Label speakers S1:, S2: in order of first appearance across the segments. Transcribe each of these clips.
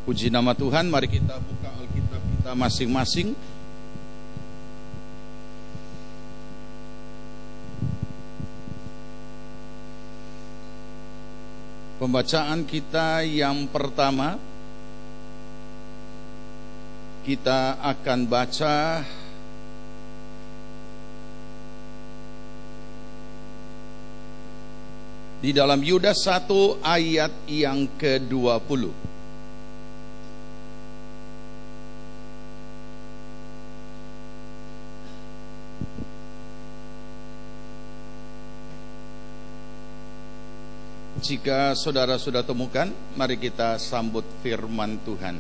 S1: Puji nama Tuhan, mari kita buka Alkitab kita masing-masing. Pembacaan kita yang pertama, kita akan baca di dalam Yudas 1 ayat yang ke-20. Jika saudara sudah temukan, mari kita sambut firman Tuhan.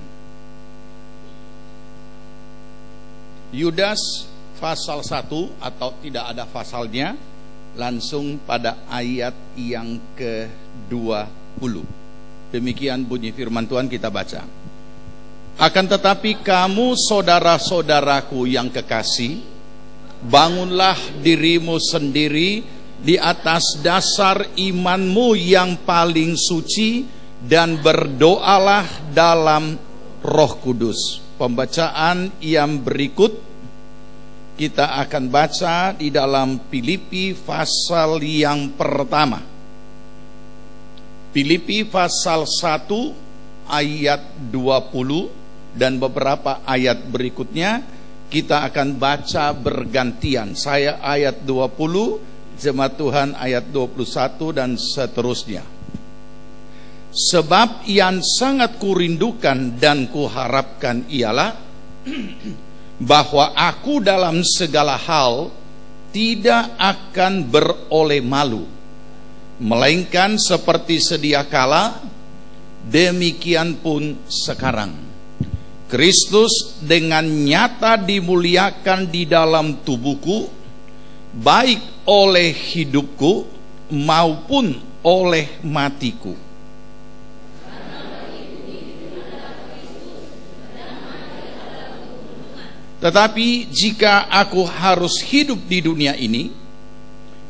S1: Yudas pasal 1 atau tidak ada pasalnya, langsung pada ayat yang ke-20. Demikian bunyi firman Tuhan, kita baca. Akan tetapi kamu saudara-saudaraku yang kekasih, bangunlah dirimu sendiri di atas dasar imanmu yang paling suci, dan berdoalah dalam Roh Kudus. Pembacaan yang berikut kita akan baca di dalam Filipi pasal yang pertama. Filipi pasal 1 ayat 20 dan beberapa ayat berikutnya kita akan baca bergantian. Saya ayat 20, Jemaat Tuhan ayat 21 dan seterusnya. Sebab yang sangat kurindukan dan kuharapkan ialah bahwa aku dalam segala hal tidak akan beroleh malu, melainkan seperti sedia kala, demikian pun sekarang Kristus dengan nyata dimuliakan di dalam tubuhku, baik oleh hidupku maupun oleh matiku. Tetapi jika aku harus hidup di dunia ini,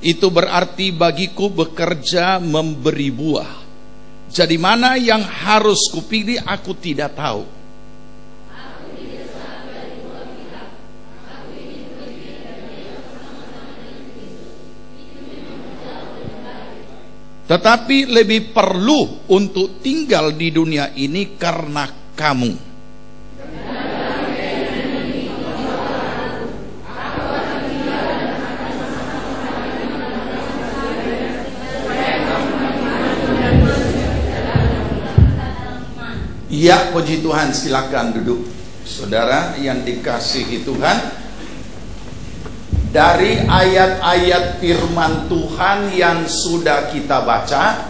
S1: itu berarti bagiku bekerja memberi buah. Jadi mana yang harus kupilih aku tidak tahu. Tetapi lebih perlu untuk tinggal di dunia ini karena kamu. Ya, puji Tuhan, silakan duduk. Saudara yang dikasihi Tuhan, dari ayat-ayat firman Tuhan yang sudah kita baca,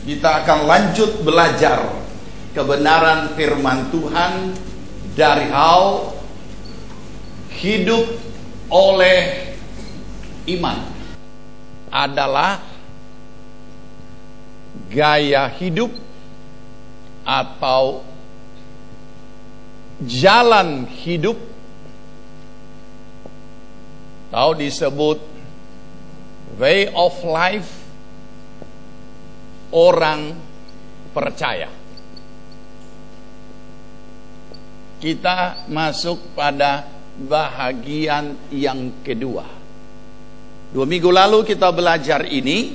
S1: kita akan lanjut belajar kebenaran firman Tuhan dari hal hidup oleh iman adalah gaya hidup atau jalan hidup, atau disebut way of life orang percaya. Kita masuk pada bahagian yang kedua. 2 minggu lalu kita belajar ini,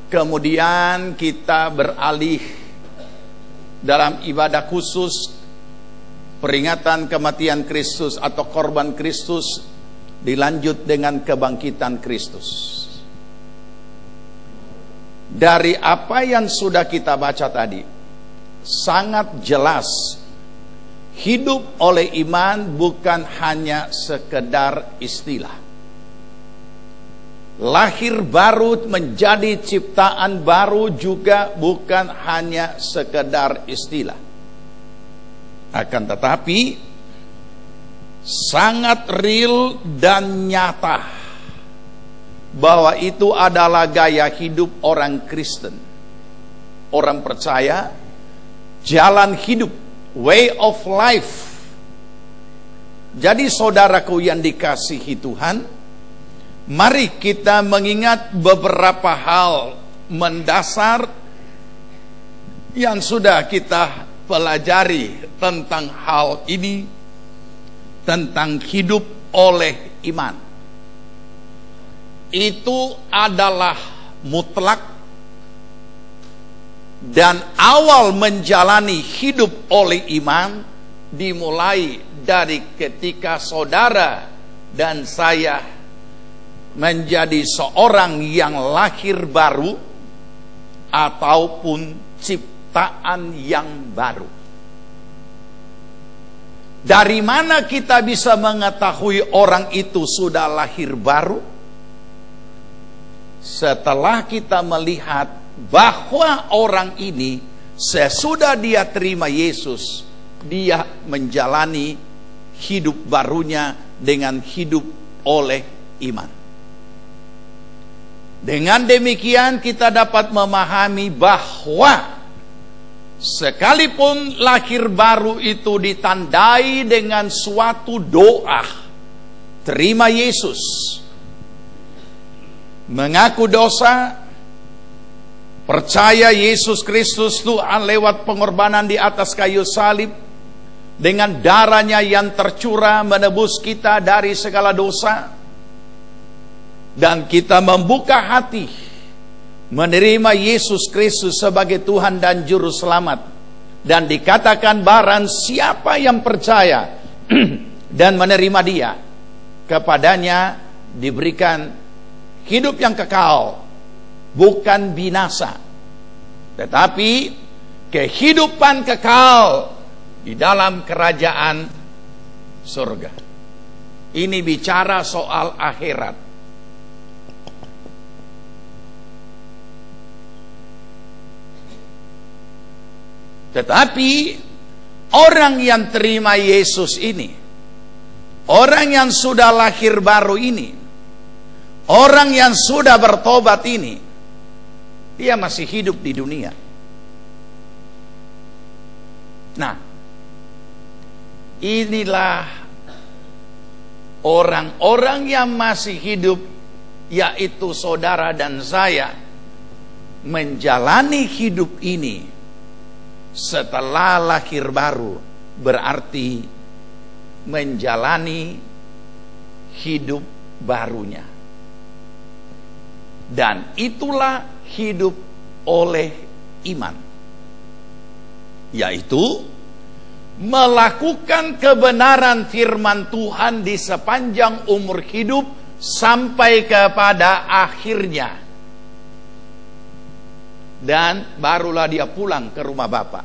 S1: kemudian kita beralih dalam ibadah khusus peringatan kematian Kristus atau korban Kristus, dilanjut dengan kebangkitan Kristus. Dari apa yang sudah kita baca tadi, sangat jelas hidup oleh iman bukan hanya sekedar istilah. Lahir baru menjadi ciptaan baru juga bukan hanya sekedar istilah. Akan tetapi sangat real dan nyata bahwa itu adalah gaya hidup orang Kristen, orang percaya, jalan hidup, way of life. Jadi saudaraku yang dikasihi Tuhan, mari kita mengingat beberapa hal mendasar yang sudah kita pelajari tentang hal ini, tentang hidup oleh iman. Itu adalah mutlak, dan awal menjalani hidup oleh iman dimulai dari ketika saudara dan saya menjadi seorang yang lahir baru ataupun ciptaan yang baru. Dari mana kita bisa mengetahui orang itu sudah lahir baru? Setelah kita melihat bahwa orang ini sesudah dia terima Yesus, dia menjalani hidup barunya dengan hidup oleh iman. Dengan demikian kita dapat memahami bahwa sekalipun lahir baru itu ditandai dengan suatu doa, terima Yesus, mengaku dosa, percaya Yesus Kristus Tuhan lewat pengorbanan di atas kayu salib, dengan darahnya yang tercurah menebus kita dari segala dosa, dan kita membuka hati menerima Yesus Kristus sebagai Tuhan dan Juru Selamat, dan dikatakan barang siapa yang percaya dan menerima Dia, kepadanya diberikan hidup yang kekal, bukan binasa, tetapi kehidupan kekal di dalam kerajaan surga. Ini bicara soal akhirat. Tetapi orang yang terima Yesus ini, orang yang sudah lahir baru ini, orang yang sudah bertobat ini, dia masih hidup di dunia. Nah, inilah orang-orang yang masih hidup, yaitu saudara dan saya, menjalani hidup ini setelah lahir baru, berarti menjalani hidup barunya. Dan itulah hidup oleh iman, yaitu melakukan kebenaran firman Tuhan di sepanjang umur hidup sampai kepada akhirnya. Dan barulah dia pulang ke rumah Bapa.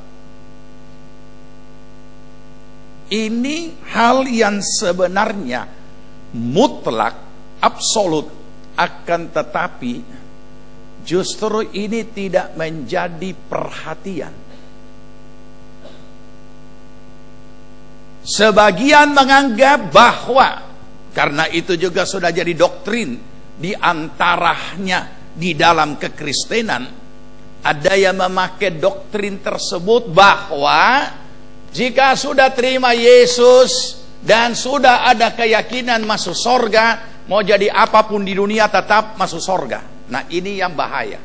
S1: Ini hal yang sebenarnya mutlak, absolut. Akan tetapi justru ini tidak menjadi perhatian. Sebagian menganggap bahwa karena itu juga sudah jadi doktrin di antaranya di dalam kekristenan, ada yang memakai doktrin tersebut bahwa jika sudah terima Yesus dan sudah ada keyakinan masuk sorga, mau jadi apapun di dunia tetap masuk sorga. Nah, ini yang bahaya,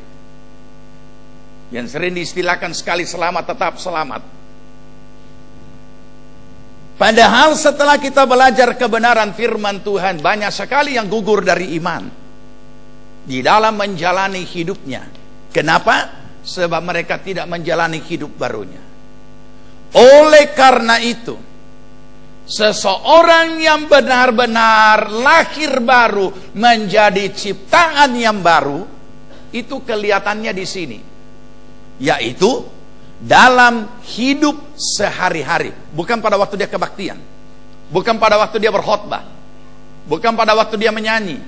S1: yang sering diistilahkan sekali selamat tetap selamat. Padahal setelah kita belajar kebenaran firman Tuhan, banyak sekali yang gugur dari iman di dalam menjalani hidupnya. Kenapa? Sebab mereka tidak menjalani hidup barunya. Oleh karena itu, seseorang yang benar-benar lahir baru menjadi ciptaan yang baru, itu kelihatannya di sini, yaitu dalam hidup sehari-hari. Bukan pada waktu dia kebaktian, bukan pada waktu dia berkhotbah, bukan pada waktu dia menyanyi,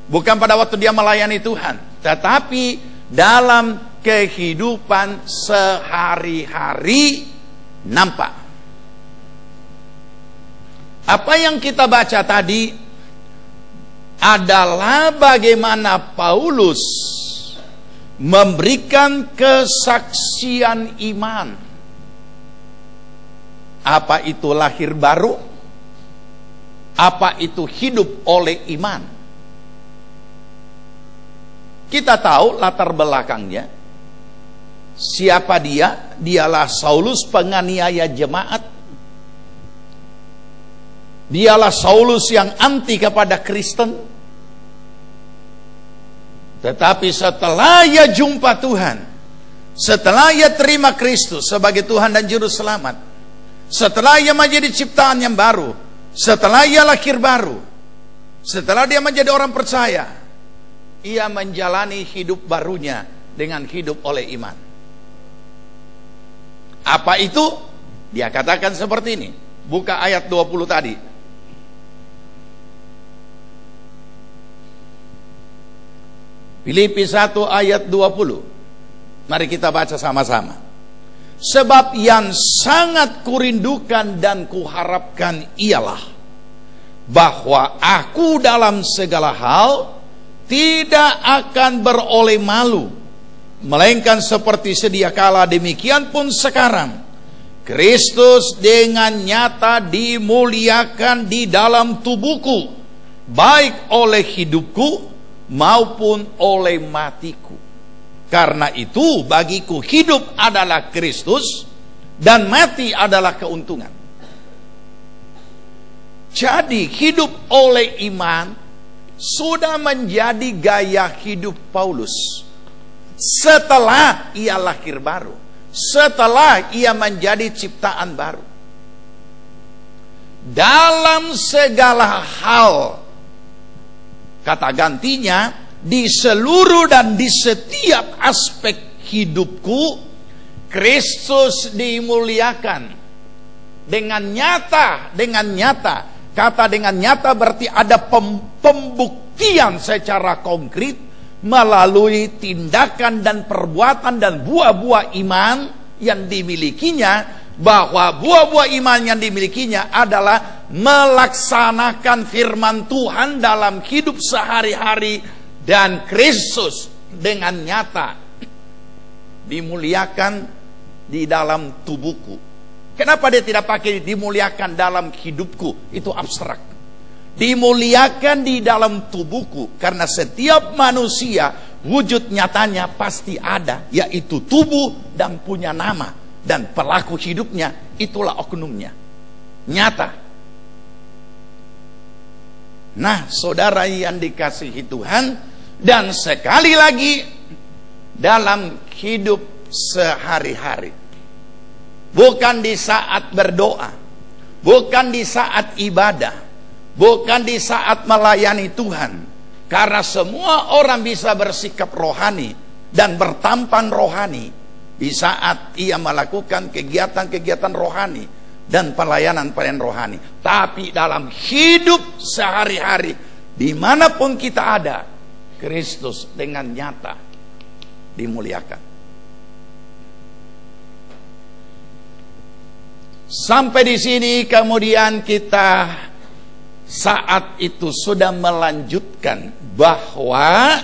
S1: bukan pada waktu dia melayani Tuhan, tetapi dalam kehidupan sehari-hari nampak. Apa yang kita baca tadi adalah bagaimana Paulus memberikan kesaksian iman. Apa itu lahir baru? Apa itu hidup oleh iman? Kita tahu latar belakangnya. Siapa dia? Dialah Saulus, penganiaya jemaat. Dialah Saulus yang anti kepada Kristen. Tetapi setelah ia jumpa Tuhan, setelah ia terima Kristus sebagai Tuhan dan Juru Selamat, setelah ia menjadi ciptaan yang baru, setelah ia lahir baru, setelah dia menjadi orang percaya, ia menjalani hidup barunya dengan hidup oleh iman. Apa itu? Dia katakan seperti ini. Buka ayat 20 tadi. Filipi 1 ayat 20. Mari kita baca sama-sama. Sebab yang sangat kurindukan dan kuharapkan ialah bahwa aku dalam segala hal tidak akan beroleh malu, melainkan seperti sedia kala demikian pun sekarang Kristus dengan nyata dimuliakan di dalam tubuhku, baik oleh hidupku maupun oleh matiku. Karena itu bagiku hidup adalah Kristus dan mati adalah keuntungan. Jadi hidup oleh iman sudah menjadi gaya hidup Paulus setelah ia lahir baru, setelah ia menjadi ciptaan baru. Dalam segala hal, kata gantinya, di seluruh dan di setiap aspek hidupku Kristus dimuliakan dengan nyata. Dengan nyata, kata dengan nyata berarti ada pembuktian secara konkret melalui tindakan dan perbuatan dan buah-buah iman yang dimilikinya, bahwa buah-buah iman yang dimilikinya adalah melaksanakan firman Tuhan dalam hidup sehari-hari, dan Kristus dengan nyata dimuliakan di dalam tubuhku. Kenapa dia tidak pakai dimuliakan dalam hidupku? Itu abstrak. Dimuliakan di dalam tubuhku, karena setiap manusia wujud nyatanya pasti ada, yaitu tubuh dan punya nama, dan pelaku hidupnya itulah oknumnya, nyata. Nah, saudara yang dikasihi Tuhan, dan sekali lagi dalam hidup sehari-hari, bukan di saat berdoa, bukan di saat ibadah, bukan di saat melayani Tuhan, karena semua orang bisa bersikap rohani dan bertampan rohani di saat ia melakukan kegiatan-kegiatan rohani dan pelayanan-pelayanan rohani. Tapi dalam hidup sehari-hari, dimanapun kita ada, Kristus dengan nyata dimuliakan. Sampai di sini kemudian kita saat itu sudah melanjutkan bahwa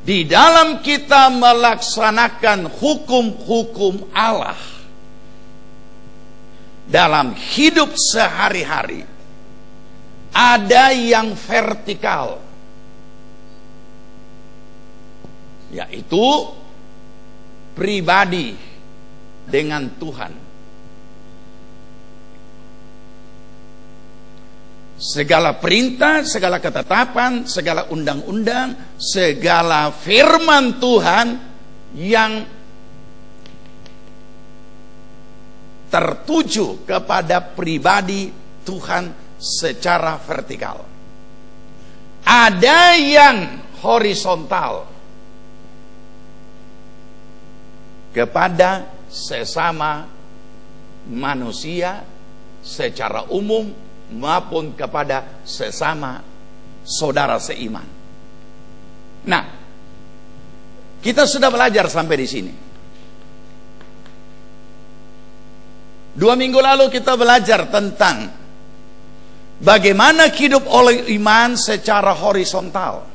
S1: di dalam kita melaksanakan hukum-hukum Allah dalam hidup sehari-hari, ada yang vertikal, yaitu pribadi dengan Tuhan. Segala perintah, segala ketetapan, segala undang-undang, segala firman Tuhan yang tertuju kepada pribadi Tuhan secara vertikal. Ada yang horizontal kepada sesama manusia secara umum maupun kepada sesama saudara seiman. Nah, kita sudah belajar sampai di sini. 2 minggu lalu kita belajar tentang bagaimana hidup oleh iman secara horizontal.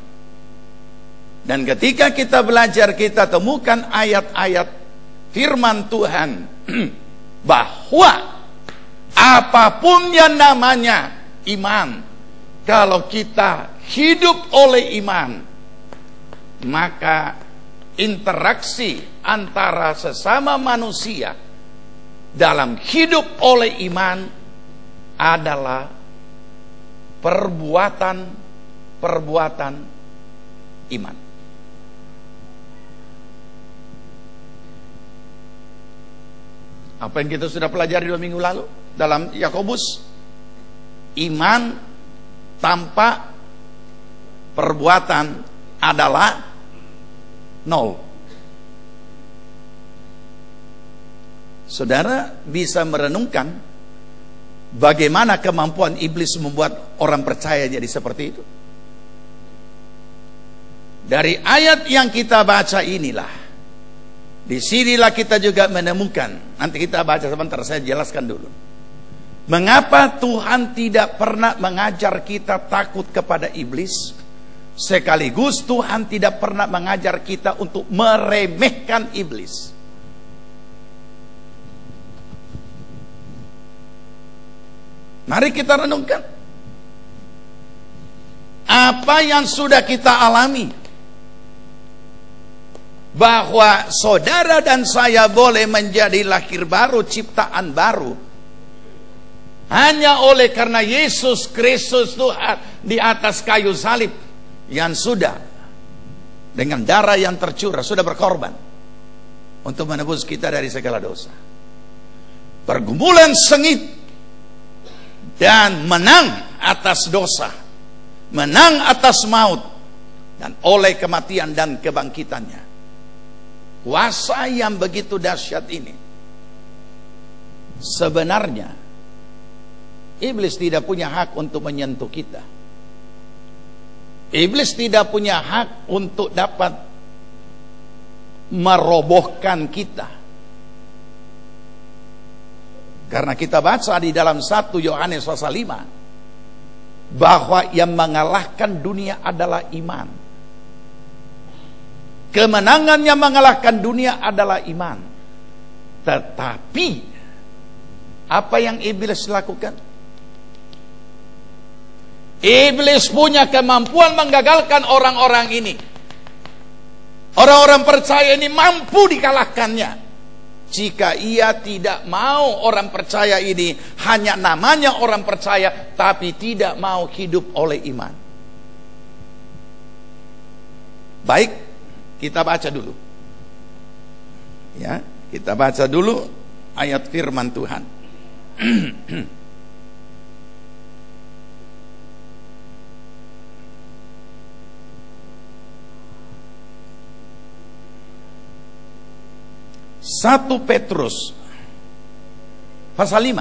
S1: Dan ketika kita belajar, kita temukan ayat-ayat firman Tuhan bahwa apapun yang namanya iman, kalau kita hidup oleh iman, maka interaksi antara sesama manusia dalam hidup oleh iman adalah perbuatan iman. Apa yang kita sudah pelajari 2 minggu lalu dalam Yakobus, iman tanpa perbuatan adalah nol. Saudara bisa merenungkan bagaimana kemampuan iblis membuat orang percaya jadi seperti itu. Dari ayat yang kita baca inilah, disinilah kita juga menemukan. Nanti kita baca sebentar, saya jelaskan dulu. Mengapa Tuhan tidak pernah mengajar kita takut kepada iblis, sekaligus Tuhan tidak pernah mengajar kita untuk meremehkan iblis. Mari kita renungkan apa yang sudah kita alami, bahwa saudara dan saya boleh menjadi lahir baru, ciptaan baru, hanya oleh karena Yesus Kristus Tuhan di atas kayu salib, yang sudah dengan darah yang tercurah sudah berkorban untuk menebus kita dari segala dosa. Pergumulan sengit dan menang atas dosa, menang atas maut, dan oleh kematian dan kebangkitannya. Kuasa yang begitu dahsyat ini, sebenarnya iblis tidak punya hak untuk menyentuh kita. Iblis tidak punya hak untuk dapat merobohkan kita. Karena kita baca di dalam 1 Yohanes pasal 5 bahwa yang mengalahkan dunia adalah iman. Kemenangan yang mengalahkan dunia adalah iman. Tetapi apa yang iblis lakukan? Iblis punya kemampuan menggagalkan orang-orang ini. Orang-orang percaya ini mampu dikalahkannya jika ia tidak mau orang percaya ini hanya namanya orang percaya, tapi tidak mau hidup oleh iman. Baik, kita baca dulu. Ya, kita baca dulu ayat firman Tuhan. 1 Petrus pasal 5.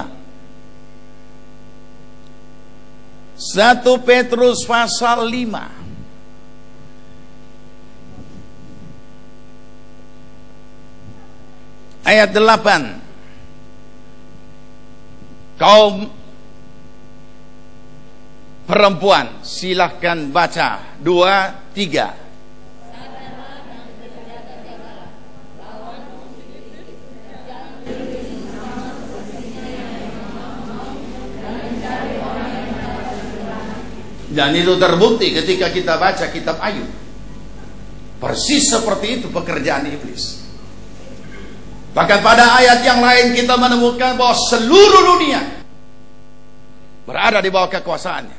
S1: 1 Petrus pasal 5 ayat 8. Kaum perempuan, silahkan baca. 2, 3. Dan itu terbukti ketika kita baca kitab Ayub. Persis seperti itu pekerjaan iblis. Bahkan pada ayat yang lain kita menemukan bahwa seluruh dunia berada di bawah kekuasaannya.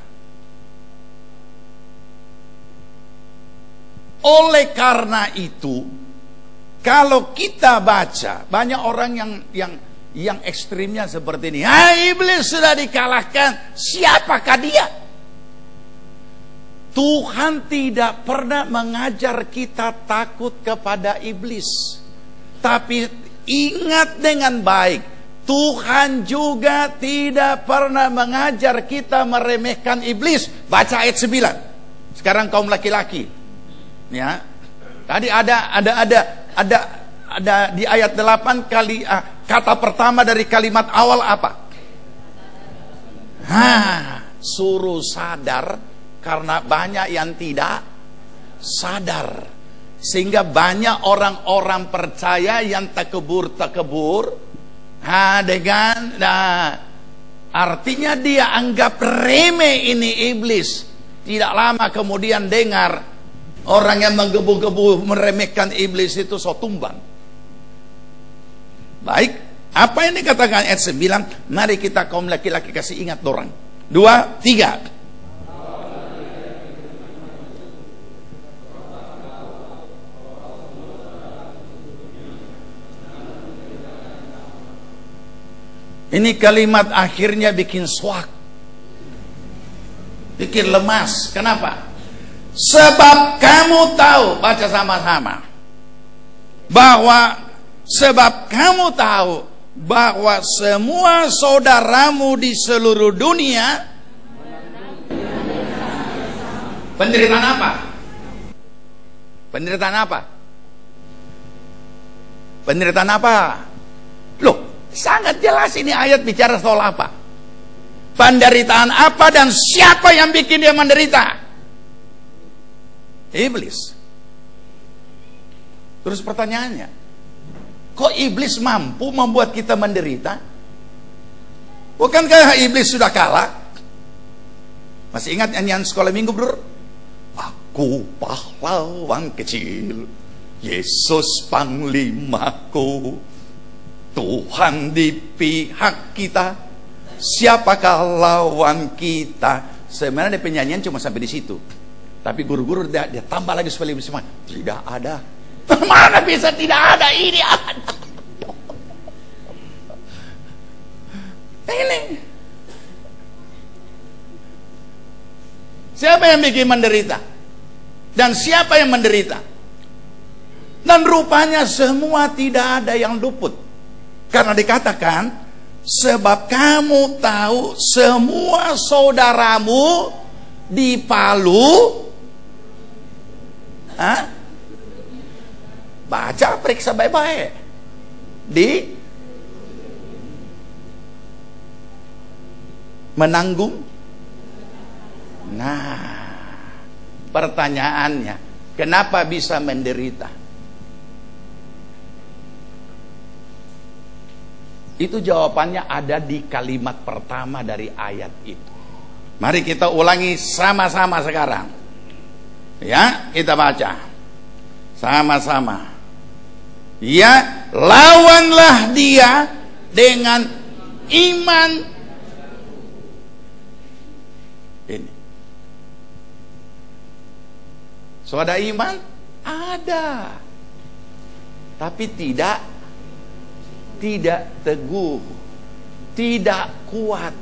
S1: Oleh karena itu, kalau kita baca, banyak orang yang ekstrimnya seperti ini. Iblis sudah dikalahkan, siapakah dia? Tuhan tidak pernah mengajar kita takut kepada iblis. Tapi ingat dengan baik, Tuhan juga tidak pernah mengajar kita meremehkan iblis. Baca ayat 9. Sekarang kaum laki-laki. Ya. Tadi ada di ayat 8 kali kata pertama dari kalimat awal apa? Suruh sadar. Karena banyak yang tidak sadar. Sehingga banyak orang-orang percaya yang takebur. Artinya dia anggap remeh ini iblis. Tidak lama kemudian dengar Orang yang menggebu-gebu meremehkan iblis itu so tumbang. Baik, apa yang dikatakan ayat 9? Mari kita kaum laki-laki kasih ingat dorang. 2, 3. Ini kalimat akhirnya bikin swak, bikin lemas. Kenapa? Sebab kamu tahu, baca sama-sama, bahwa sebab kamu tahu bahwa semua saudaramu di seluruh dunia penderitaan apa? Penderitaan apa? Penderitaan apa? Loh, sangat jelas ini ayat bicara soal apa? Penderitaan apa dan siapa yang bikin dia menderita? Iblis. Terus pertanyaannya, kok iblis mampu membuat kita menderita? Bukankah iblis sudah kalah? Masih ingat nyanyian sekolah minggu, bro? Aku pahlawan kecil, Yesus panglimaku, Tuhan di pihak kita, siapakah lawan kita? Sebenarnya penyanyian cuma sampai di situ, tapi guru-guru dia tambah lagi supaya lebih semangat. Tidak ada. Mana bisa tidak ada? Ini ada. Ini. Siapa yang bikin menderita? Dan siapa yang menderita? Dan rupanya semua tidak ada yang luput. Karena dikatakan, sebab kamu tahu semua saudaramu di Palu. Baca, periksa baik-baik. Menanggung. Nah, pertanyaannya, kenapa bisa menderita? Itu jawabannya ada di kalimat pertama dari ayat itu. Mari kita ulangi sama-sama sekarang. Ya, kita baca sama-sama. Ya, lawanlah dia dengan iman. Ini. So ada iman? Ada. Tapi tidak teguh, tidak kuat.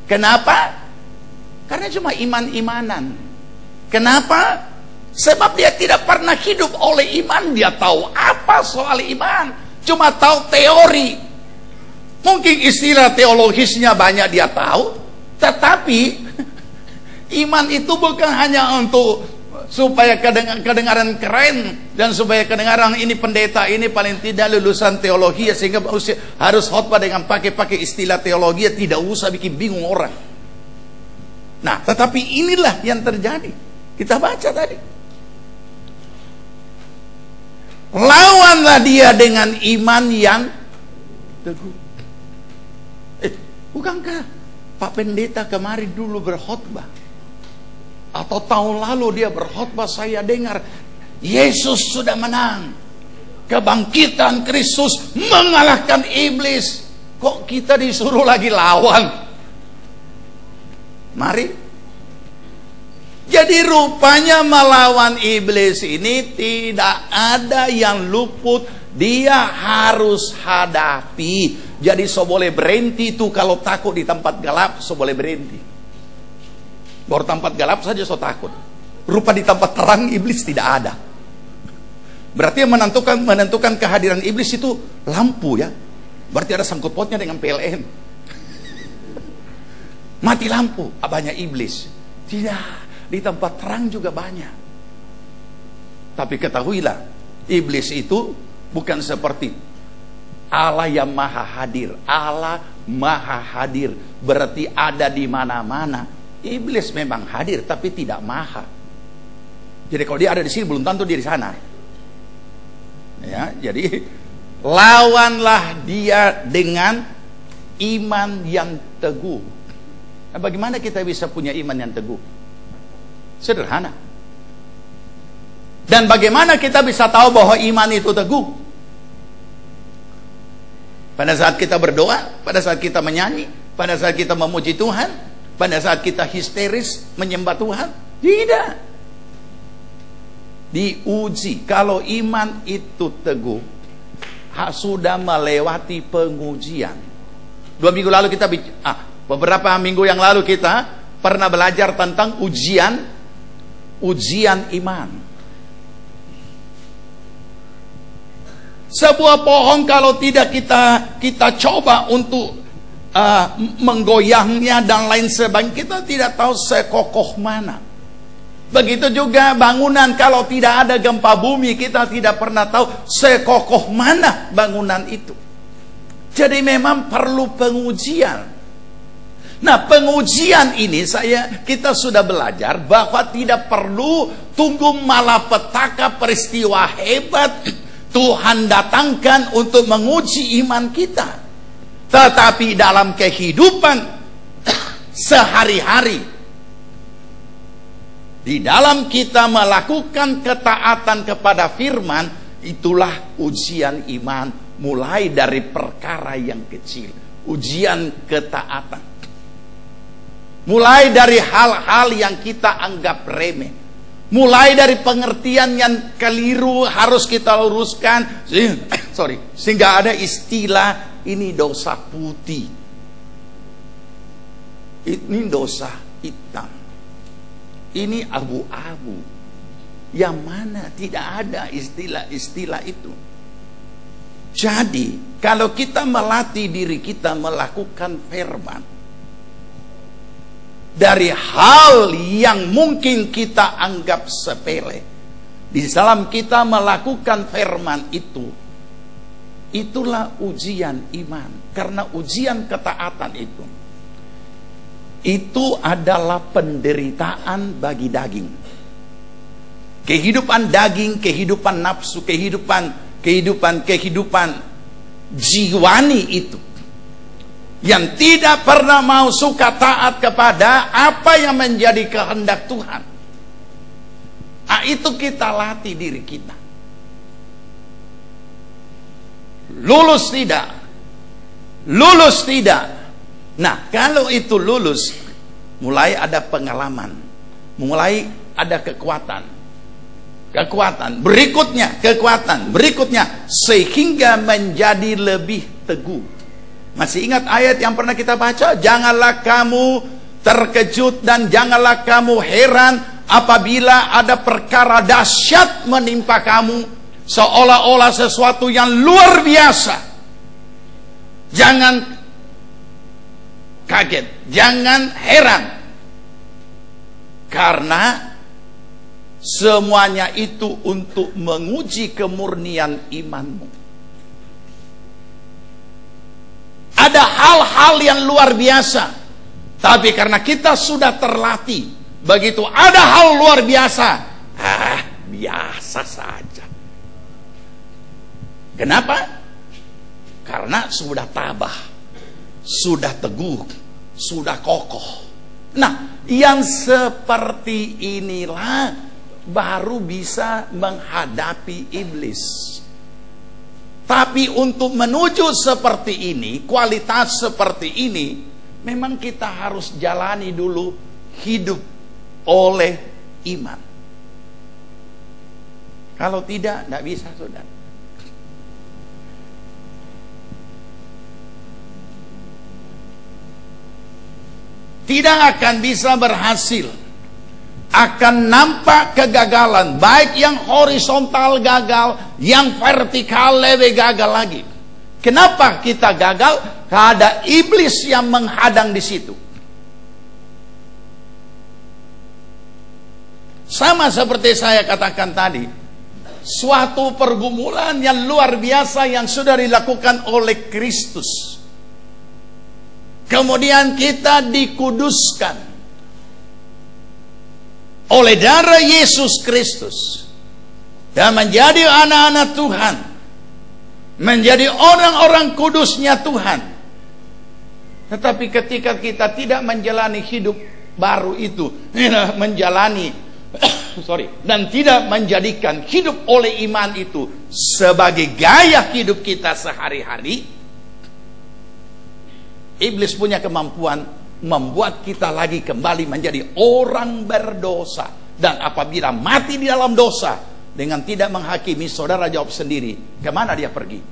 S1: Kenapa? Karena cuma iman-imanan. Kenapa? Sebab dia tidak pernah hidup oleh iman. Dia tahu apa soal iman, cuma tahu teori. Mungkin istilah teologisnya banyak dia tahu, tetapi iman itu bukan hanya untuk supaya kedengaran keren, dan supaya kedengaran ini pendeta ini paling tidak lulusan teologi, sehingga harus khotbah dengan pakai istilah teologi, tidak usah bikin bingung orang. Nah, tetapi inilah yang terjadi. Kita baca tadi, lawanlah dia dengan iman yang teguh. Bukankah Pak Pendeta kemarin dulu berkhotbah? Atau tahun lalu dia berkhotbah, saya dengar Yesus sudah menang, kebangkitan Kristus mengalahkan iblis. Kok kita disuruh lagi lawan? Mari. Jadi rupanya melawan iblis ini tidak ada yang luput, dia harus hadapi. Jadi so boleh berhenti tuh kalau takut di tempat gelap, so boleh berhenti. Baru tempat gelap saja so takut. Rupa di tempat terang iblis tidak ada. Berarti yang menentukan kehadiran iblis itu lampu, ya. Berarti ada sangkut pautnya dengan PLN. Mati lampu, banyak iblis. Tidak, di tempat terang juga banyak. Tapi ketahuilah, iblis itu bukan seperti Allah yang maha hadir. Allah maha hadir, berarti ada di mana-mana. Iblis memang hadir tapi tidak maha. Jadi kalau dia ada di sini belum tentu dia di sana. Ya, jadi lawanlah dia dengan iman yang teguh. Nah, bagaimana kita bisa punya iman yang teguh? Sederhana. Dan bagaimana kita bisa tahu bahwa iman itu teguh? Pada saat kita berdoa, pada saat kita menyanyi, pada saat kita memuji Tuhan, pada saat kita histeris menyembah Tuhan? Tidak. Diuji. Kalau iman itu teguh, sudah melewati pengujian. Beberapa minggu yang lalu kita pernah belajar tentang ujian iman. Sebuah pohon kalau tidak kita coba untuk menggoyangnya dan lain sebagainya, kita tidak tahu sekokoh mana. Begitu juga bangunan, kalau tidak ada gempa bumi, kita tidak pernah tahu sekokoh mana bangunan itu. Jadi memang perlu pengujian. Nah, pengujian ini kita sudah belajar bahwa tidak perlu tunggu malapetaka peristiwa hebat Tuhan datangkan untuk menguji iman kita. Tetapi dalam kehidupan sehari-hari, di dalam kita melakukan ketaatan kepada firman, itulah ujian iman. Mulai dari perkara yang kecil, ujian ketaatan. Mulai dari hal-hal yang kita anggap remeh. Mulai dari pengertian yang keliru harus kita luruskan. Sehingga ada istilah, ini dosa putih, ini dosa hitam, ini abu-abu. Yang mana tidak ada istilah-istilah itu. Jadi kalau kita melatih diri kita melakukan firman, dari hal yang mungkin kita anggap sepele, di dalam kita melakukan firman itulah ujian iman. Karena ujian ketaatan itu adalah penderitaan bagi daging. Kehidupan daging, kehidupan nafsu, kehidupan jiwani itu, yang tidak pernah mau suka taat kepada apa yang menjadi kehendak Tuhan. Itu kita latih diri kita. Lulus tidak. Nah, kalau itu lulus, mulai ada pengalaman, mulai ada kekuatan berikutnya, sehingga menjadi lebih teguh. Masih ingat ayat yang pernah kita baca? Janganlah kamu terkejut dan janganlah kamu heran apabila ada perkara dahsyat menimpa kamu, seolah-olah sesuatu yang luar biasa. Jangan kaget, jangan heran, karena semuanya itu untuk menguji kemurnian imanmu. Ada hal-hal yang luar biasa, tapi karena kita sudah terlatih, begitu ada hal luar biasa, biasa saja. Kenapa? Karena sudah tabah, sudah teguh, sudah kokoh. Nah, yang seperti inilah baru bisa menghadapi iblis. Tapi untuk menuju seperti ini, kualitas seperti ini, memang kita harus jalani dulu hidup oleh iman. Kalau tidak bisa, saudara. Tidak akan bisa berhasil. Akan nampak kegagalan, baik yang horizontal gagal, yang vertikal lebih gagal lagi. Kenapa kita gagal? Ada iblis yang menghadang di situ. Sama seperti saya katakan tadi, suatu pergumulan yang luar biasa yang sudah dilakukan oleh Kristus. Kemudian kita dikuduskan oleh darah Yesus Kristus dan menjadi anak-anak Tuhan, menjadi orang-orang kudusnya Tuhan. Tetapi ketika kita tidak menjalani hidup baru itu, menjalani dan tidak menjadikan hidup oleh iman itu sebagai gaya hidup kita sehari-hari, iblis punya kemampuan membuat kita lagi kembali menjadi orang berdosa. Dan apabila mati di dalam dosa dengan tidak menghakimi, saudara jawab sendiri, kemana dia pergi?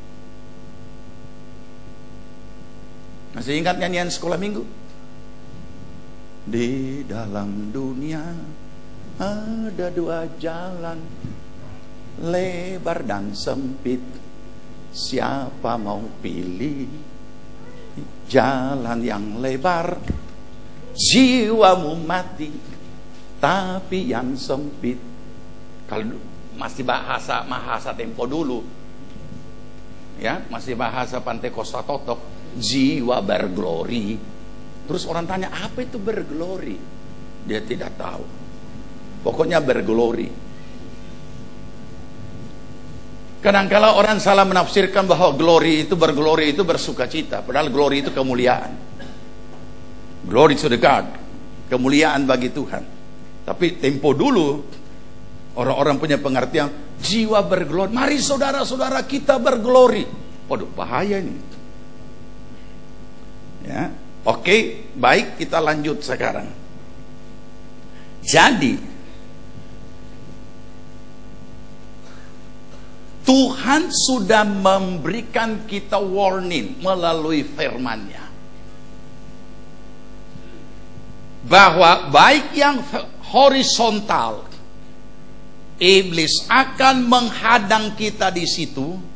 S1: Masih ingat nyanyian sekolah minggu? Di dalam dunia ada dua jalan, lebar dan sempit. Siapa mau pilih jalan yang lebar? Jiwamu mati, tapi yang sempit. Kalau masih bahasa tempo dulu, ya, masih bahasa Pantai Kosta Totok, jiwa berglori. Terus orang tanya, apa itu berglori? Dia tidak tahu. Pokoknya berglori. Kadang-kala orang salah menafsirkan bahwa berglori itu bersukacita. Padahal glory itu kemuliaan. Glory to the God. Kemuliaan bagi Tuhan. Tapi tempo dulu orang-orang punya pengertian jiwa berglori. Mari saudara-saudara kita berglori. Waduh, bahaya ini. Ya. Oke, baik, kita lanjut sekarang. Jadi Tuhan sudah memberikan kita warning melalui firman-Nya bahwa baik yang horizontal, iblis akan menghadang kita di situ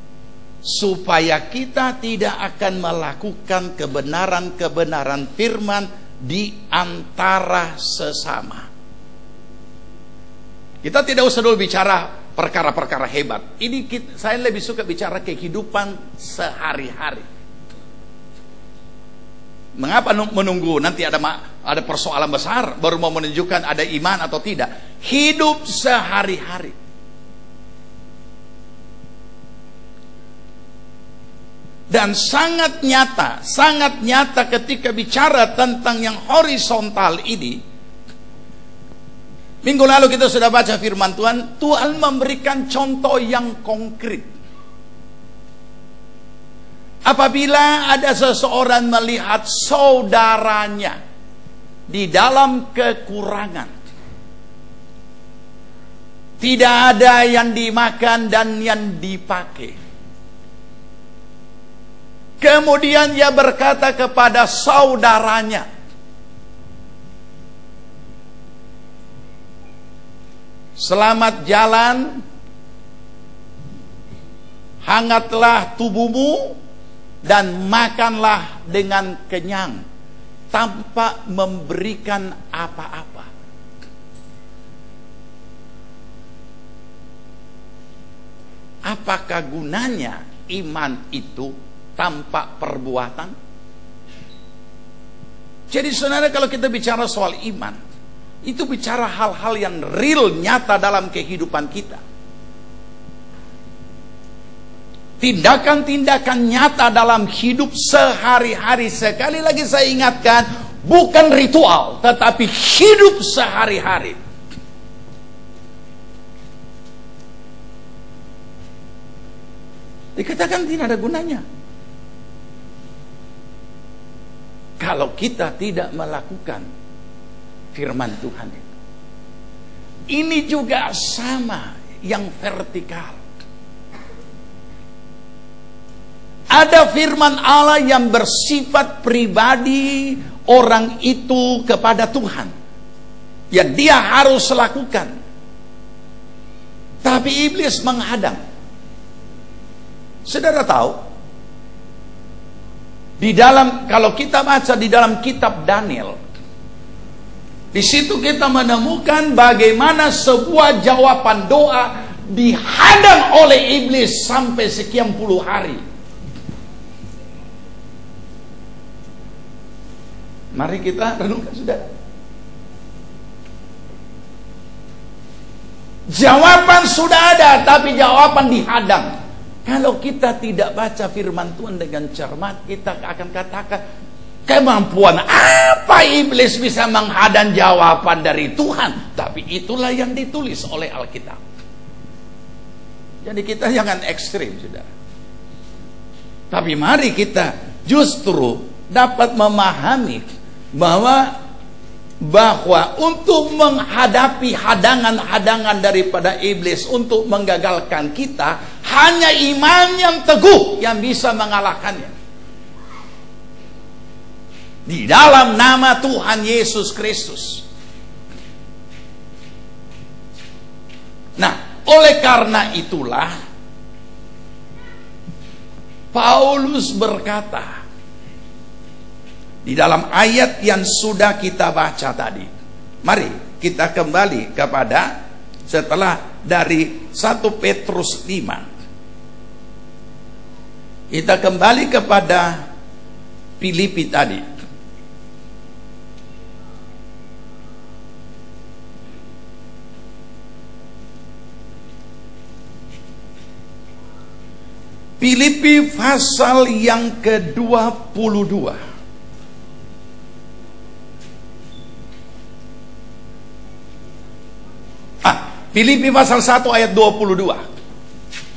S1: supaya kita tidak akan melakukan kebenaran-kebenaran firman di antara sesama. Kita tidak usah dulu bicara perkara-perkara hebat. Ini saya lebih suka bicara kehidupan sehari-hari. Mengapa menunggu nanti ada persoalan besar baru mau menunjukkan ada iman atau tidak? Hidup sehari-hari. Dan sangat nyata ketika bicara tentang yang horizontal ini. Minggu lalu kita sudah baca firman Tuhan. Tuhan memberikan contoh yang konkret. Apabila ada seseorang melihat saudaranya di dalam kekurangan, tidak ada yang dimakan dan yang dipakai, kemudian dia berkata kepada saudaranya, selamat jalan, hangatlah tubuhmu dan makanlah dengan kenyang, tanpa memberikan apa-apa. Apakah gunanya iman itu tanpa perbuatan? Jadi saudara, kalau kita bicara soal iman, itu bicara hal-hal yang real, nyata dalam kehidupan kita. Tindakan-tindakan nyata dalam hidup sehari-hari. Sekali lagi saya ingatkan, bukan ritual, tetapi hidup sehari-hari. Dikatakan tidak ada gunanya kalau kita tidak melakukan firman Tuhan itu. Ini juga sama yang vertikal. Ada firman Allah yang bersifat pribadi orang itu kepada Tuhan, yang dia harus lakukan. Tapi iblis menghadang. Saudara tahu, di dalam, kalau kita baca di dalam kitab Daniel, di situ kita menemukan bagaimana sebuah jawaban doa dihadang oleh iblis sampai sekian puluh hari. Mari kita renungkan, saudara. Jawaban sudah ada, tapi jawaban dihadang. Kalau kita tidak baca firman Tuhan dengan cermat, kita akan katakan, kemampuan apa iblis bisa menghadang jawaban dari Tuhan? Tapi itulah yang ditulis oleh Alkitab. Jadi kita jangan ekstrim, saudara. Tapi mari kita justru dapat memahami bahwa untuk menghadapi hadangan-hadangan daripada iblis untuk menggagalkan kita, hanya iman yang teguh yang bisa mengalahkannya. Di dalam nama Tuhan Yesus Kristus. Nah, oleh karena itulah Paulus berkata di dalam ayat yang sudah kita baca tadi. Mari kita kembali kepada setelah dari 1 Petrus 5. Kita kembali kepada Filipi tadi. Filipi pasal yang ke-22. Filipi pasal 1 ayat 22.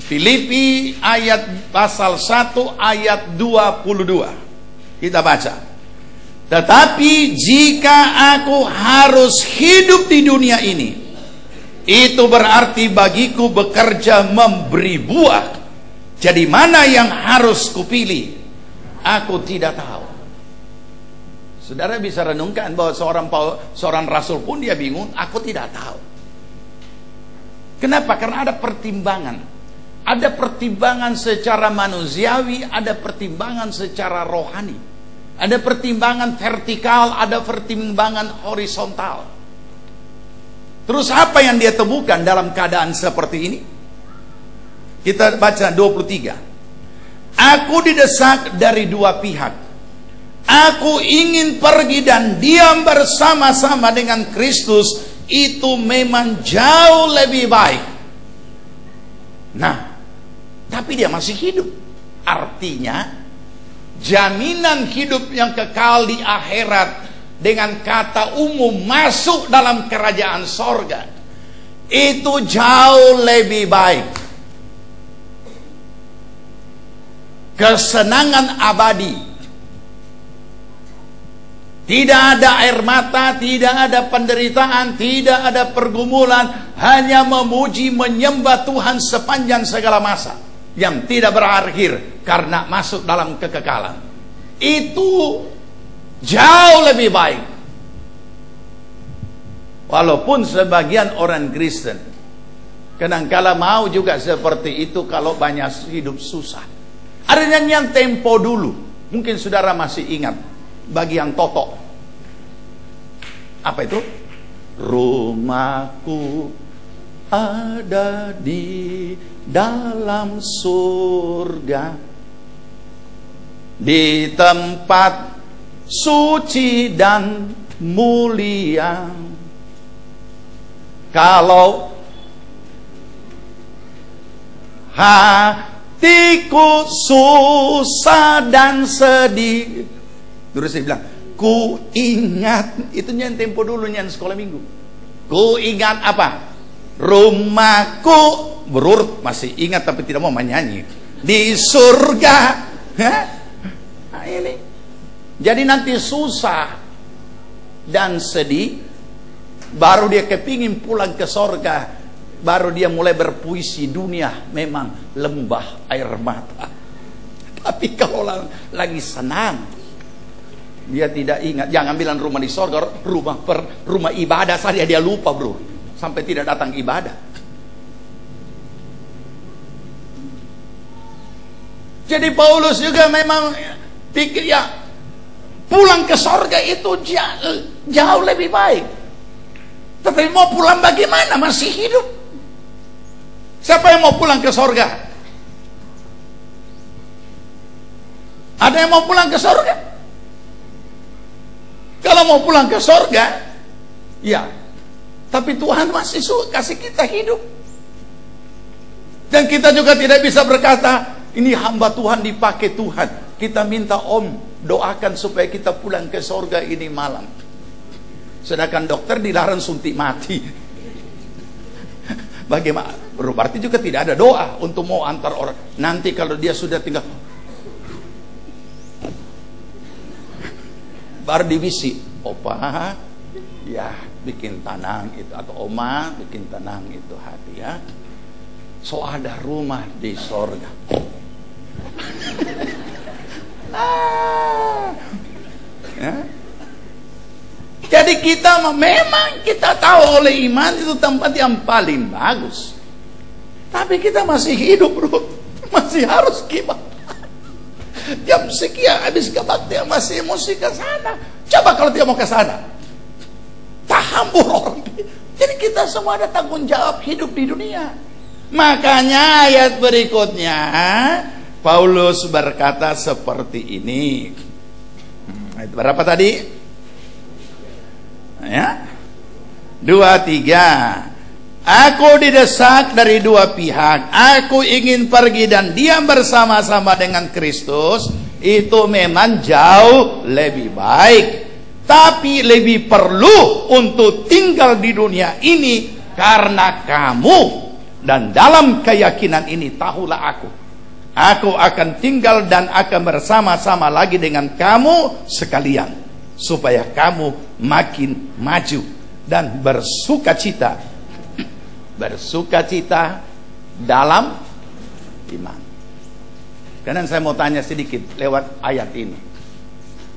S1: Filipi pasal 1 ayat 22. Kita baca. Tetapi jika aku harus hidup di dunia ini, itu berarti bagiku bekerja memberi buah. Jadi mana yang harus kupilih? Aku tidak tahu. Saudara bisa renungkan bahwa seorang rasul pun dia bingung, aku tidak tahu. Kenapa? Karena ada pertimbangan. Ada pertimbangan secara manusiawi, ada pertimbangan secara rohani. Ada pertimbangan vertikal, ada pertimbangan horizontal. Terus apa yang dia temukan dalam keadaan seperti ini? Kita baca 23. Aku didesak dari dua pihak. Aku ingin pergi dan diam bersama-sama dengan Kristus. Itu memang jauh lebih baik. Nah, tapi dia masih hidup. Artinya jaminan hidup yang kekal di akhirat, dengan kata umum masuk dalam kerajaan sorga, itu jauh lebih baik. Kesenangan abadi. Tidak ada air mata, tidak ada penderitaan, tidak ada pergumulan, hanya memuji menyembah Tuhan sepanjang segala masa yang tidak berakhir karena masuk dalam kekekalan. Itu jauh lebih baik. Walaupun sebagian orang Kristen kadangkala mau juga seperti itu kalau banyak hidup susah. Ada nyanyian tempo dulu, mungkin saudara masih ingat, bagi yang totok. Apa itu? Rumahku ada di dalam surga, di tempat suci dan mulia. Kalau hatiku susah dan sedih, terus dia bilang, ku ingat, itu nyanyi tempo dulu, nyanyi sekolah minggu. Ku ingat apa? Rumahku, berurut masih ingat tapi tidak mau menyanyi, di surga. Nah, ini. Jadi nanti susah dan sedih, baru dia kepingin pulang ke surga, baru dia mulai berpuisi, dunia memang lembah air mata. Tapi kalau lagi senang, dia tidak ingat. Jangan bilang rumah di sorga, rumah ibadah saja dia lupa, bro, sampai tidak datang ibadah. Jadi Paulus juga memang pikir ya pulang ke sorga itu jauh lebih baik. Tapi mau pulang bagaimana? Masih hidup. Siapa yang mau pulang ke sorga? Ada yang mau pulang ke sorga? Kalau mau pulang ke sorga, ya, tapi Tuhan masih kasih kita hidup. Dan kita juga tidak bisa berkata, ini hamba Tuhan dipakai Tuhan. kita minta Om doakan supaya kita pulang ke surga ini malam. Sedangkan dokter dilarang suntik mati. Bagaimana? Berarti juga tidak ada doa untuk mau antar orang. Nanti kalau dia sudah tinggal, baru divisi, opa, ya bikin tenang itu, atau oma bikin tenang itu hati ya. So ada rumah di sorga. Ya. Jadi kita memang kita tahu oleh iman itu tempat yang paling bagus. Tapi kita masih hidup, bro. Masih harus gimana? Jam sekian habis kebaktian masih emosi ke sana. Coba kalau dia mau ke sana, tahambur orang. Jadi kita semua ada tanggung jawab hidup di dunia. Makanya ayat berikutnya Paulus berkata seperti ini. Ayat berapa tadi? Ya, 2-3. Aku didesak dari dua pihak. Aku ingin pergi dan diam bersama-sama dengan Kristus. Itu memang jauh lebih baik. Tapi lebih perlu untuk tinggal di dunia ini karena kamu. Dan dalam keyakinan ini tahulah aku akan tinggal dan akan bersama-sama lagi dengan kamu sekalian, supaya kamu makin maju dan bersukacita dalam iman. Karena saya mau tanya sedikit lewat ayat ini.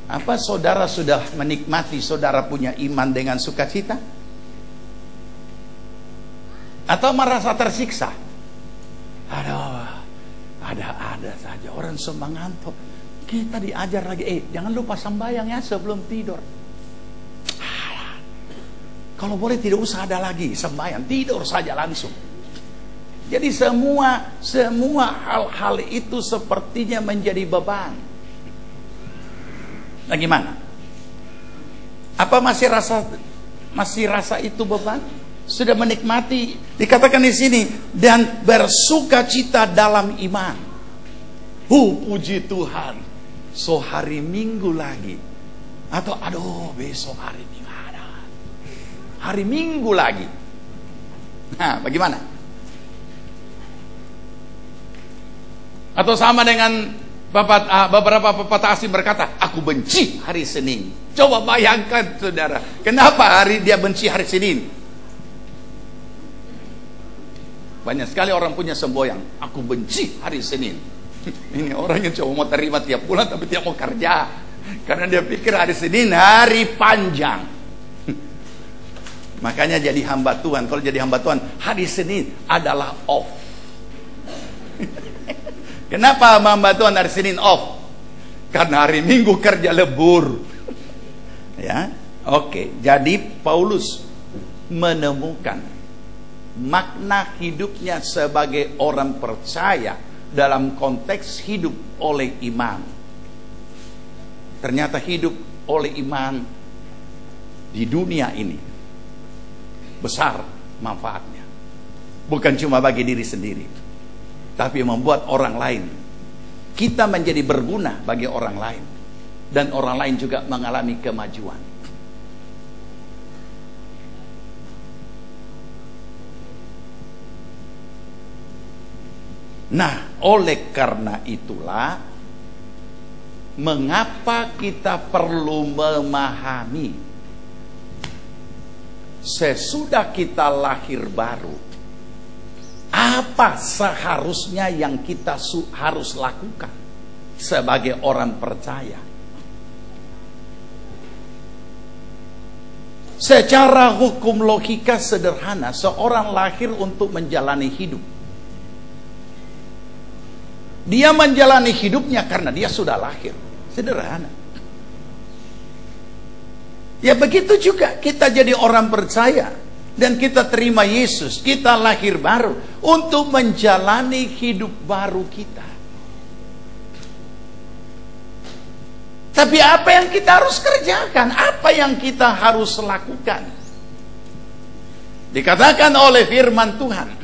S1: Apa saudara sudah menikmati saudara punya iman dengan sukacita? Atau merasa tersiksa? Aduh, ada saja orang semangat. Kita diajar lagi, jangan lupa sembahyang ya sebelum tidur. Kalau boleh tidak usah ada lagi sembahyang, tidur saja langsung. Jadi semua hal-hal itu sepertinya menjadi beban. Nah, gimana? Apa masih rasa itu beban? Sudah menikmati, dikatakan di sini, dan bersukacita dalam iman. Puji Tuhan, so hari Minggu lagi, atau aduh besok hari Minggu ada, hari Minggu lagi. Nah, bagaimana? Atau sama dengan beberapa pepatah asing berkata, aku benci hari Senin. Coba bayangkan saudara, kenapa dia benci hari Senin? Banyak sekali orang punya semboyan, aku benci hari Senin. Ini orang yang cuma mau terima tiap bulan tapi tidak mau kerja, karena dia pikir hari Senin hari panjang. Makanya jadi hamba Tuhan. Kalau jadi hamba Tuhan, hari Senin adalah off. Kenapa hamba Tuhan hari Senin off? Karena hari Minggu kerja lebur. Ya, oke. Jadi Paulus menemukan makna hidupnya sebagai orang percaya dalam konteks hidup oleh iman. Ternyata hidup oleh iman di dunia ini besar manfaatnya. Bukan cuma bagi diri sendiri, tapi membuat orang lain, kita menjadi berguna bagi orang lain, dan orang lain juga mengalami kemajuan. Nah, oleh karena itulah mengapa kita perlu memahami sesudah kita lahir baru, apa seharusnya yang kita harus lakukan sebagai orang percaya. Secara hukum logika sederhana, seorang lahir untuk menjalani hidup. Dia menjalani hidupnya karena dia sudah lahir. Sederhana. Ya begitu juga kita jadi orang percaya dan kita terima Yesus, kita lahir baru untuk menjalani hidup baru kita. Tapi apa yang kita harus kerjakan? Apa yang kita harus lakukan? Dikatakan oleh firman Tuhan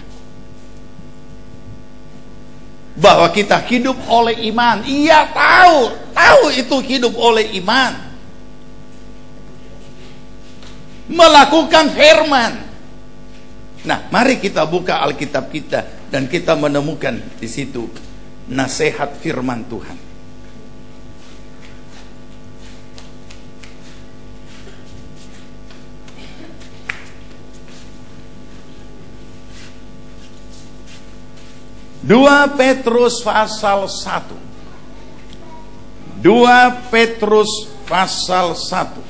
S1: bahwa kita hidup oleh iman. Ia tahu itu hidup oleh iman. Melakukan firman. Nah, mari kita buka Alkitab kita dan kita menemukan di situ nasihat firman Tuhan. Dua Petrus pasal 1. 2 Petrus pasal 1.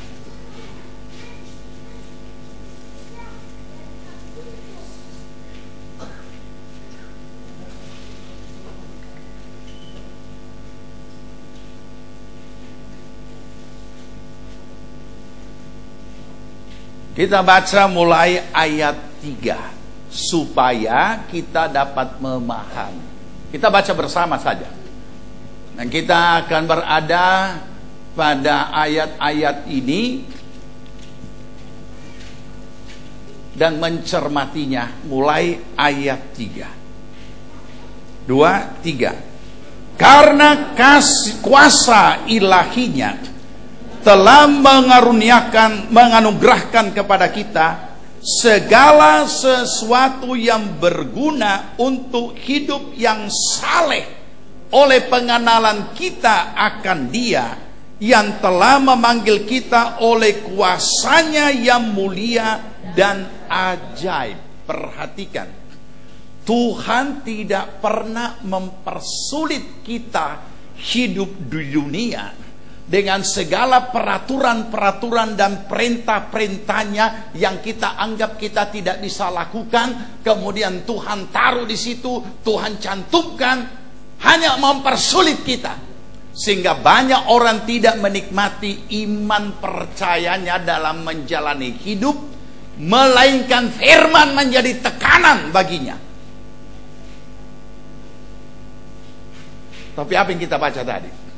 S1: Kita baca mulai ayat 3 supaya kita dapat memahami. Kita baca bersama saja. Dan kita akan berada pada ayat-ayat ini dan mencermatinya mulai ayat 3. 2, 3. Karena kuasa ilahinya telah menganugerahkan kepada kita segala sesuatu yang berguna untuk hidup yang saleh oleh pengenalan kita akan Dia yang telah memanggil kita oleh kuasanya yang mulia dan ajaib. Perhatikan, Tuhan tidak pernah mempersulit kita hidup di dunia dengan segala peraturan-peraturan dan perintah-perintahnya yang kita anggap kita tidak bisa lakukan. Kemudian Tuhan taruh di situ, Tuhan cantumkan, hanya mempersulit kita. Sehingga banyak orang tidak menikmati iman percayanya dalam menjalani hidup, melainkan firman menjadi tekanan baginya. Tapi apa yang kita baca tadi?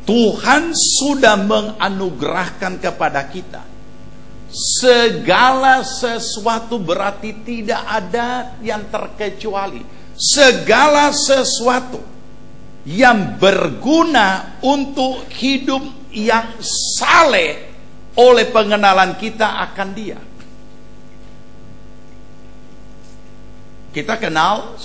S1: Tuhan sudah menganugerahkan kepada kita segala sesuatu, berarti tidak ada yang terkecuali. Segala sesuatu yang berguna untuk hidup yang saleh oleh pengenalan kita akan Dia. Kita kenal,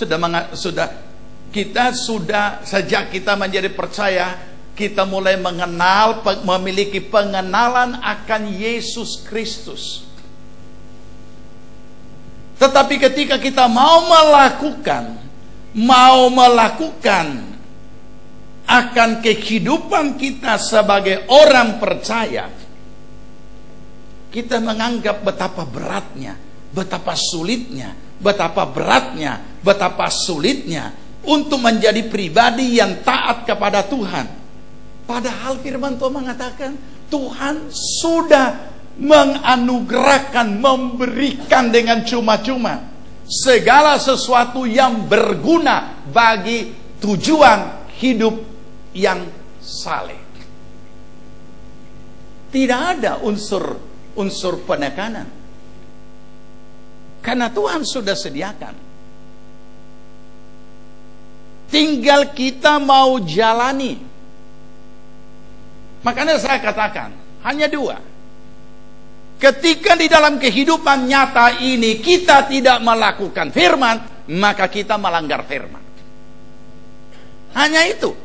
S1: kita sudah sejak kita menjadi percaya, kita mulai mengenal, memiliki pengenalan akan Yesus Kristus. Tetapi ketika kita mau melakukan akan kehidupan kita sebagai orang percaya, kita menganggap betapa beratnya, betapa sulitnya, betapa beratnya, betapa sulitnya untuk menjadi pribadi yang taat kepada Tuhan. Padahal firman Tuhan mengatakan Tuhan sudah menganugerahkan, memberikan dengan cuma-cuma segala sesuatu yang berguna bagi tujuan hidup yang saleh. Tidak ada unsur penekanan, karena Tuhan sudah sediakan. Tinggal kita mau jalani. Makanya saya katakan hanya dua. Ketika di dalam kehidupan nyata ini kita tidak melakukan firman, maka kita melanggar firman. Hanya itu.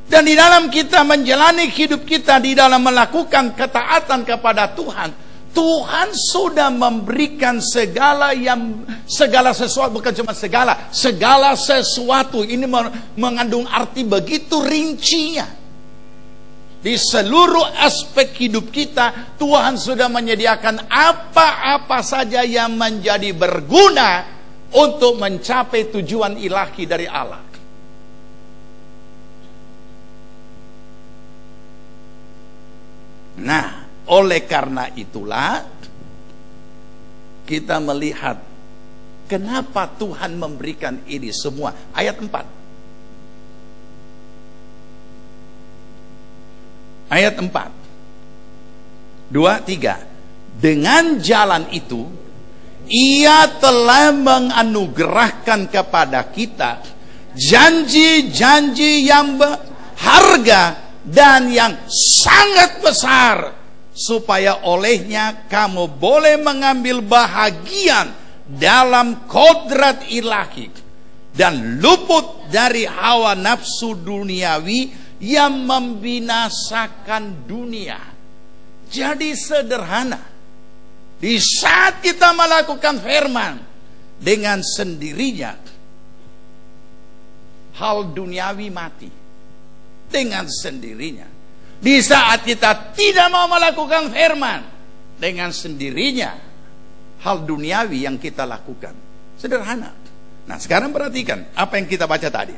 S1: Dan di dalam kita menjalani hidup kita di dalam melakukan ketaatan kepada Tuhan, Tuhan sudah memberikan segala sesuatu, bukan cuma segala sesuatu. Ini mengandung arti begitu rincinya. Di seluruh aspek hidup kita, Tuhan sudah menyediakan apa-apa saja yang menjadi berguna untuk mencapai tujuan ilahi dari Allah. Nah, oleh karena itulah kita melihat kenapa Tuhan memberikan ini semua. Ayat 4. Ayat 4. 2, 3. Dengan jalan itu Ia telah menganugerahkan kepada kita janji-janji yang berharga dan yang sangat besar, supaya olehnya kamu boleh mengambil bahagian dalam kodrat ilahi dan luput dari hawa nafsu duniawi yang membinasakan dunia. Jadi sederhana, di saat kita melakukan firman, dengan sendirinya hal duniawi mati. Dengan sendirinya. Di saat kita tidak mau melakukan firman, dengan sendirinya hal duniawi yang kita lakukan. Sederhana. Nah, sekarang perhatikan apa yang kita baca tadi.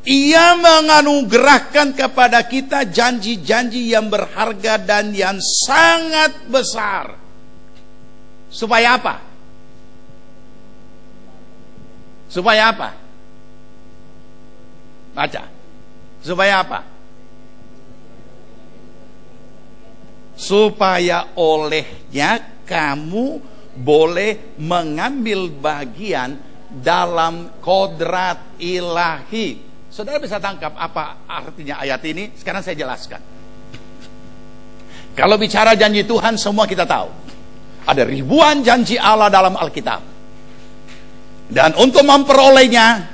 S1: Ia menganugerahkan kepada kita janji-janji yang berharga dan yang sangat besar. Supaya apa? Supaya apa? Baca. Supaya apa? Supaya olehnya kamu boleh mengambil bagian dalam kodrat ilahi. Saudara bisa tangkap apa artinya ayat ini? Sekarang saya jelaskan. Kalau bicara janji Tuhan, semua kita tahu. Ada ribuan janji Allah dalam Alkitab. Dan untuk memperolehnya,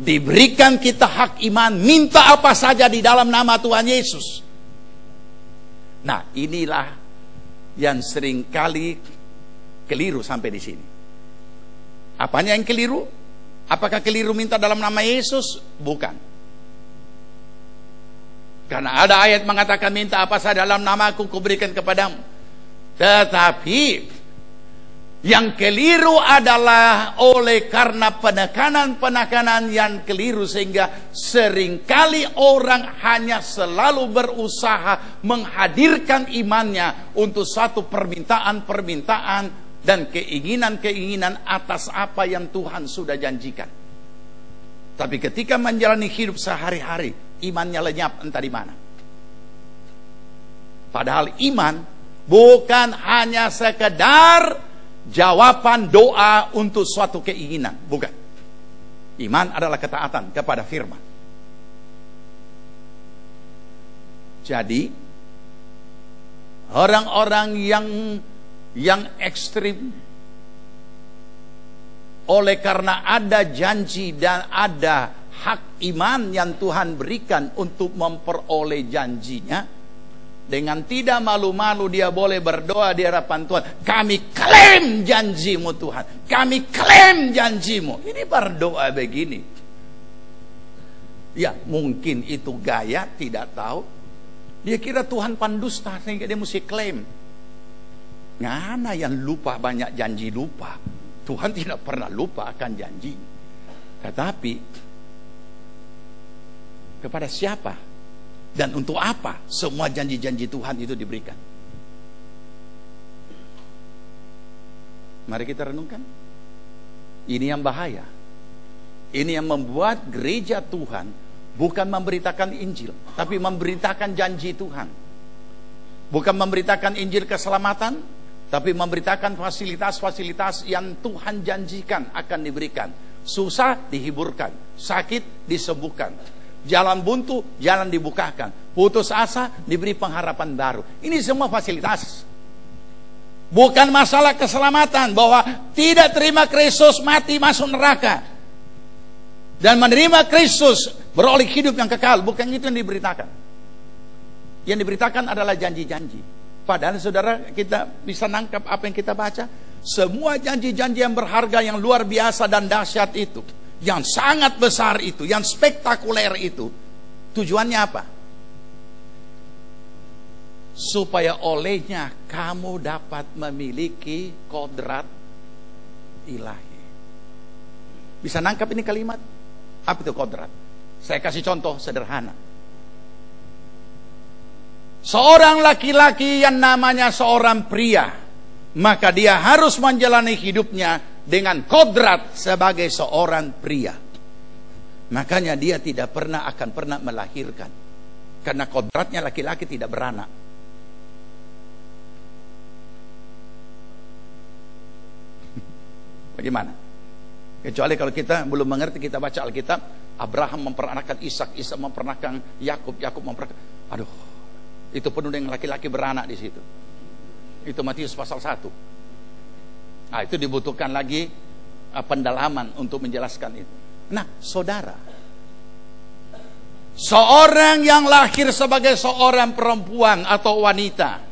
S1: diberikan kita hak iman, minta apa saja di dalam nama Tuhan Yesus. Nah, inilah yang seringkali keliru sampai di sini. Apanya yang keliru? Apakah keliru minta dalam nama Yesus? Bukan. Karena ada ayat mengatakan minta apa saja dalam namaku kuberikan kepadamu. Tetapi yang keliru adalah oleh karena penekanan-penekanan yang keliru, sehingga seringkali orang hanya selalu berusaha menghadirkan imannya untuk suatu permintaan-permintaan dan keinginan-keinginan atas apa yang Tuhan sudah janjikan. Tapi ketika menjalani hidup sehari-hari, imannya lenyap entah di mana. Padahal iman bukan hanya sekedar jawaban doa untuk suatu keinginan, bukan. Iman adalah ketaatan kepada firman. Jadi orang-orang yang ekstrim, oleh karena ada janji dan ada hak iman yang Tuhan berikan untuk memperoleh janjinya, dengan tidak malu-malu dia boleh berdoa di hadapan Tuhan. Kami klaim janjimu Tuhan. Kami klaim janjimu. Ini berdoa begini. Ya, mungkin itu gaya, tidak tahu. Dia kira Tuhan pandusta sehingga dia mesti klaim. Ngana yang lupa banyak janji lupa. Tuhan tidak pernah lupa akan janji. Tetapi kepada siapa dan untuk apa semua janji-janji Tuhan itu diberikan? Mari kita renungkan. Ini yang bahaya. Ini yang membuat gereja Tuhan bukan memberitakan Injil, tapi memberitakan janji Tuhan. Bukan memberitakan Injil keselamatan, tapi memberitakan fasilitas-fasilitas yang Tuhan janjikan akan diberikan. Susah dihiburkan, sakit disembuhkan, jalan buntu, jalan dibukakan, putus asa, diberi pengharapan baru. Ini semua fasilitas. Bukan masalah keselamatan, bahwa tidak terima Kristus mati masuk neraka, dan menerima Kristus beroleh hidup yang kekal. Bukan itu yang diberitakan. Yang diberitakan adalah janji-janji. Padahal saudara, kita bisa nangkap apa yang kita baca. Semua janji-janji yang berharga, yang luar biasa dan dahsyat itu, yang sangat besar itu, yang spektakuler itu, tujuannya apa? Supaya olehnya kamu dapat memiliki kodrat ilahi. Bisa nangkap ini kalimat? Apa itu kodrat? Saya kasih contoh sederhana. Seorang laki-laki yang namanya seorang pria, maka dia harus menjalani hidupnya dengan kodrat sebagai seorang pria. Makanya dia tidak akan pernah melahirkan, karena kodratnya laki-laki tidak beranak. Bagaimana? Kecuali kalau kita belum mengerti, kita baca Alkitab, Abraham memperanakan Ishak, Ishak memperanakan Yakub, Yakub memperanakan, aduh, itu penuh dengan laki-laki beranak di situ. Itu Matius pasal 1. Nah, itu dibutuhkan lagi pendalaman untuk menjelaskan itu. Nah, saudara, seorang yang lahir sebagai seorang perempuan atau wanita,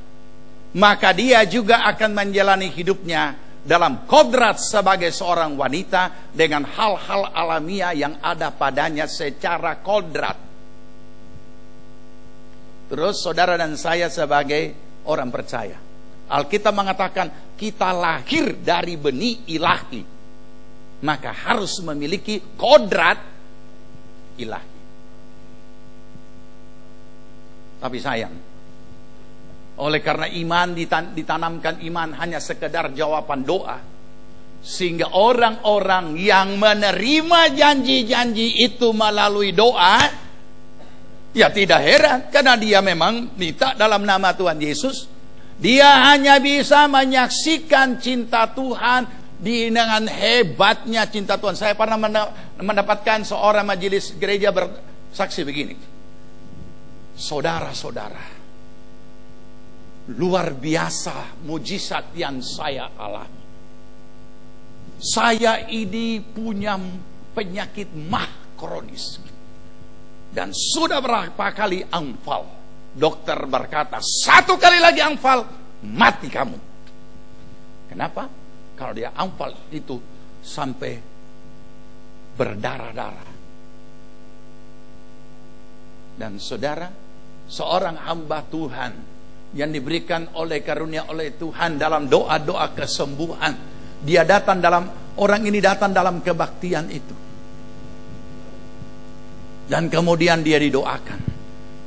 S1: maka dia juga akan menjalani hidupnya dalam kodrat sebagai seorang wanita dengan hal-hal alamiah yang ada padanya secara kodrat. Terus saudara dan saya sebagai orang percaya, Alkitab mengatakan kita lahir dari benih ilahi, maka harus memiliki kodrat ilahi. Tapi sayang, oleh karena iman ditanamkan iman hanya sekedar jawaban doa, sehingga orang-orang yang menerima janji-janji itu melalui doa, ya tidak heran, karena dia memang minta dalam nama Tuhan Yesus. Dia hanya bisa menyaksikan cinta Tuhan dengan hebatnya cinta Tuhan. Saya pernah mendapatkan seorang majelis gereja bersaksi begini, saudara-saudara, luar biasa mujizat yang saya alami. Saya ini punya penyakit mah kronis dan sudah berapa kali anfal. Dokter berkata, 1 kali lagi anfal, mati kamu. Kenapa? Kalau dia anfal itu sampai berdarah-darah. Dan saudara, seorang hamba Tuhan yang diberikan oleh karunia oleh Tuhan dalam doa-doa kesembuhan, dia datang dalam, orang ini datang dalam kebaktian itu, dan kemudian dia didoakan,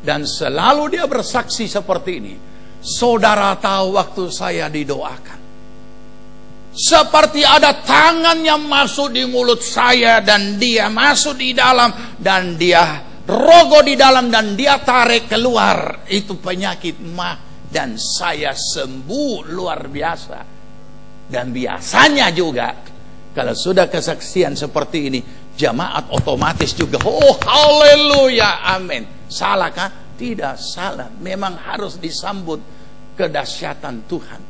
S1: dan selalu dia bersaksi seperti ini. Saudara tahu waktu saya didoakan, seperti ada tangan yang masuk di mulut saya, dan dia masuk di dalam, dan dia rogo di dalam, dan dia tarik keluar itu penyakit mah, dan saya sembuh luar biasa. Dan biasanya juga kalau sudah kesaksian seperti ini, jemaat otomatis juga, oh haleluya, amin. Salahkah? Tidak salah. Memang harus disambut kedahsyatan Tuhan.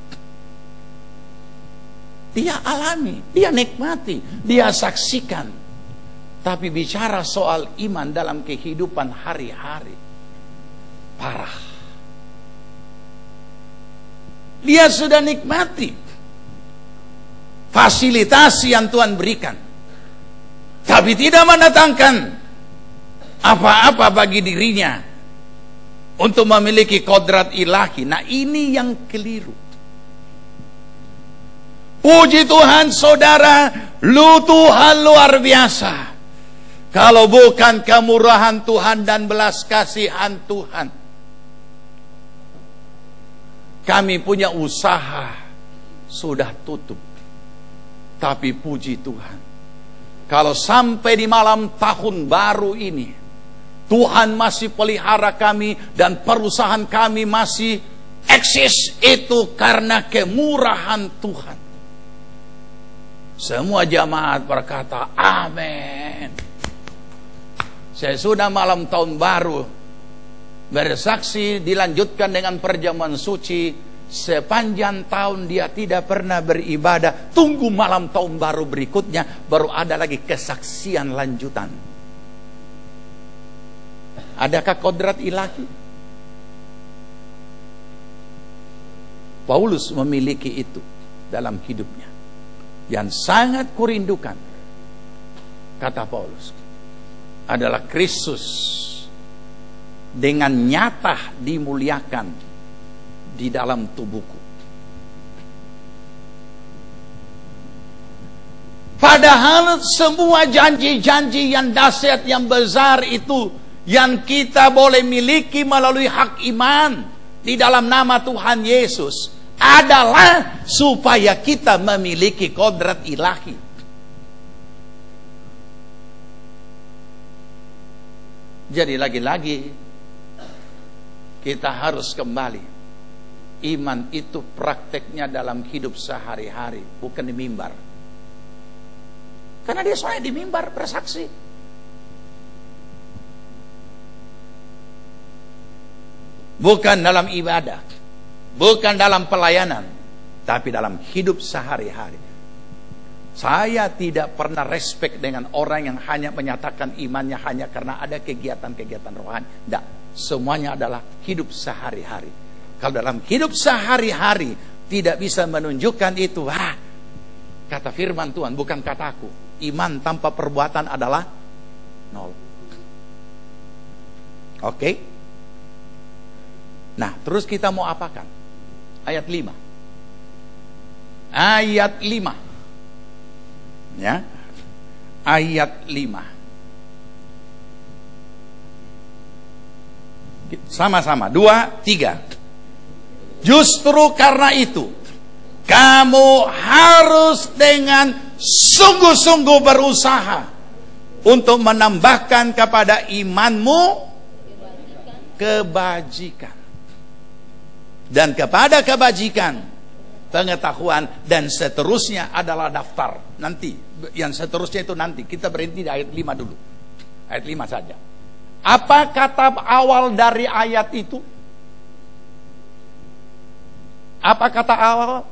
S1: Dia alami, dia nikmati, dia saksikan. Tapi bicara soal iman dalam kehidupan hari-hari, parah. Dia sudah nikmati fasilitasi yang Tuhan berikan, tapi tidak mendatangkan apa-apa bagi dirinya untuk memiliki kodrat ilahi. Nah, ini yang keliru. Puji Tuhan saudara, Tuhan luar biasa. Kalau bukan kemurahan Tuhan dan belas kasihan Tuhan, kami punya usaha sudah tutup. Tapi puji Tuhan, kalau sampai di malam tahun baru ini Tuhan masih pelihara kami dan perusahaan kami masih eksis, itu karena kemurahan Tuhan. Semua jamaat berkata amin. Saya sudah malam tahun baru bersaksi, dilanjutkan dengan perjamuan suci. Sepanjang tahun dia tidak pernah beribadah. Tunggu malam tahun baru berikutnya, baru ada lagi kesaksian lanjutan. Adakah kodrat ilahi? Paulus memiliki itu dalam hidupnya. Yang sangat kurindukan, kata Paulus, adalah Kristus dengan nyata dimuliakan di dalam tubuhku. Padahal semua janji-janji yang dahsyat, yang besar itu, yang kita boleh miliki melalui hak iman di dalam nama Tuhan Yesus, adalah supaya kita memiliki kodrat ilahi. Jadi lagi-lagi kita harus kembali. Iman itu prakteknya dalam hidup sehari-hari, bukan di mimbar. Karena dia soalnya di mimbar bersaksi. Bukan dalam ibadah, bukan dalam pelayanan, tapi dalam hidup sehari-hari. Saya tidak pernah respect dengan orang yang hanya menyatakan imannya hanya karena ada kegiatan-kegiatan rohani. Tidak, semuanya adalah hidup sehari-hari. Kalau dalam hidup sehari-hari tidak bisa menunjukkan itu, kata firman Tuhan, bukan kataku, iman tanpa perbuatan adalah nol. Oke? Nah, terus kita mau apakan? Ayat 5. Ayat 5. Ya. Ayat 5. Sama-sama. 2, 3. Justru karena itu, kamu harus dengan sungguh-sungguh berusaha untuk menambahkan kepada imanmu kebajikan. Dan kepada kebajikan, pengetahuan, dan seterusnya adalah daftar. Nanti, yang seterusnya itu nanti. Kita berhenti di ayat 5 dulu. Ayat 5 saja. Apa kata awal dari ayat itu? Apa kata awal?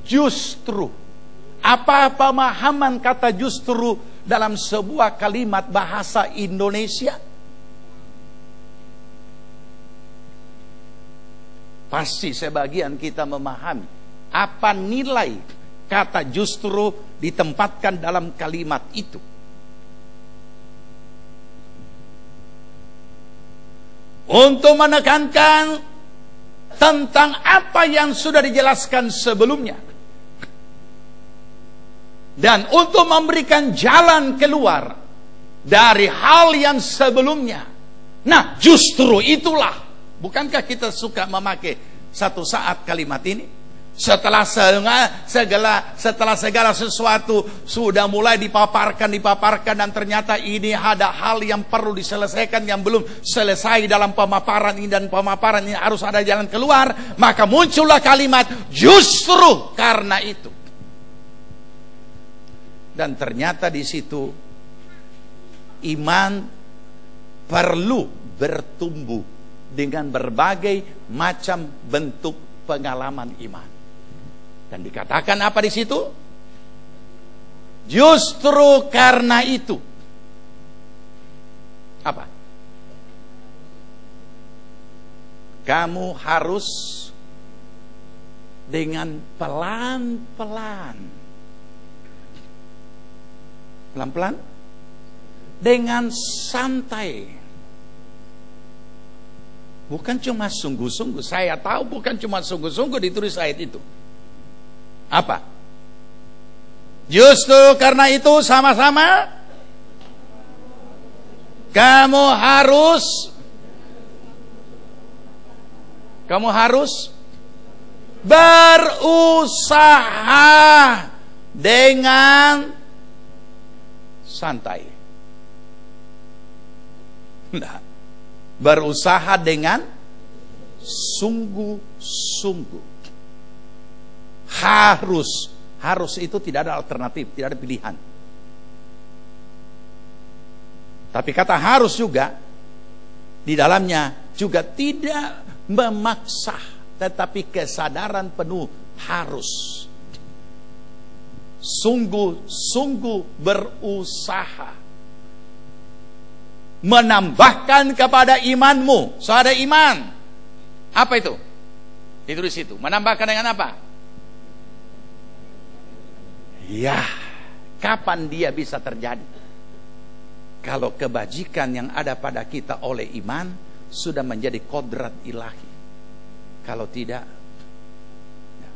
S1: Justru. Apa pemahaman kata justru dalam sebuah kalimat bahasa Indonesia? Pasti sebagian kita memahami apa nilai kata justru ditempatkan dalam kalimat itu. Untuk menekankan tentang apa yang sudah dijelaskan sebelumnya. Dan untuk memberikan jalan keluar dari hal yang sebelumnya. Nah, justru itulah. Bukankah kita suka memakai satu saat kalimat ini? Setelah segala sesuatu sudah mulai dipaparkan dan ternyata ini ada hal yang perlu diselesaikan yang belum selesai dalam pemaparan ini, dan pemaparan ini harus ada jalan keluar, maka muncullah kalimat justru karena itu. Dan ternyata di situ iman perlu bertumbuh dengan berbagai macam bentuk pengalaman iman. Dan dikatakan apa di situ? Justru karena itu. Apa? Kamu harus dengan pelan-pelan. Pelan-pelan? Dengan santai. Bukan cuma sungguh-sungguh. Saya tahu bukan cuma sungguh-sungguh ditulis ayat itu. Apa? Justru karena itu sama-sama kamu harus berusaha dengan santai. Nah, berusaha dengan sungguh-sungguh. Harus itu tidak ada alternatif, tidak ada pilihan. Tapi kata harus juga di dalamnya juga tidak memaksa, tetapi kesadaran penuh harus. Sungguh-sungguh berusaha menambahkan kepada imanmu. So ada iman. Apa itu? Ditulis itu. Menambahkan dengan apa? Ya, kapan dia bisa terjadi? Kalau kebajikan yang ada pada kita oleh iman sudah menjadi kodrat ilahi. Kalau tidak, ya.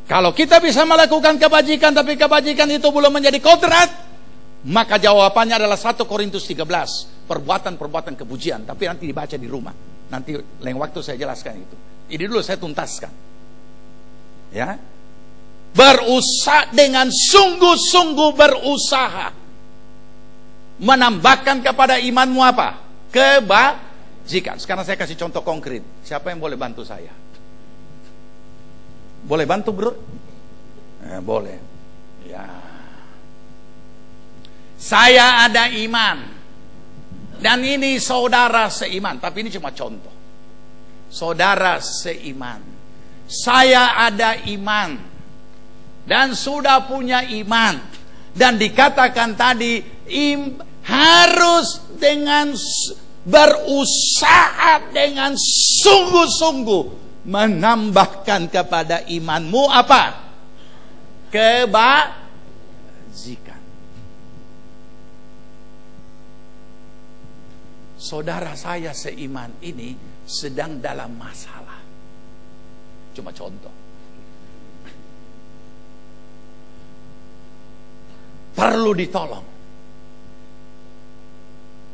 S1: Kalau kita bisa melakukan kebajikan tapi kebajikan itu belum menjadi kodrat, maka jawabannya adalah 1 Korintus 13, perbuatan-perbuatan kepujian. Tapi nanti dibaca di rumah. Nanti lain waktu saya jelaskan itu. Ini dulu saya tuntaskan. Ya. Berusaha dengan sungguh-sungguh berusaha menambahkan kepada imanmu apa? Kebajikan. Sekarang saya kasih contoh konkret. Siapa yang boleh bantu saya? Boleh bantu, bro? Boleh. Ya. Saya ada iman. Dan ini saudara seiman. Tapi ini cuma contoh. Saudara seiman. Saya ada iman. Dan sudah punya iman. Dan dikatakan tadi harus dengan berusaha dengan sungguh-sungguh menambahkan kepada imanmu apa? Kebajikan. Saudara saya seiman ini sedang dalam masalah. Cuma contoh. Perlu ditolong.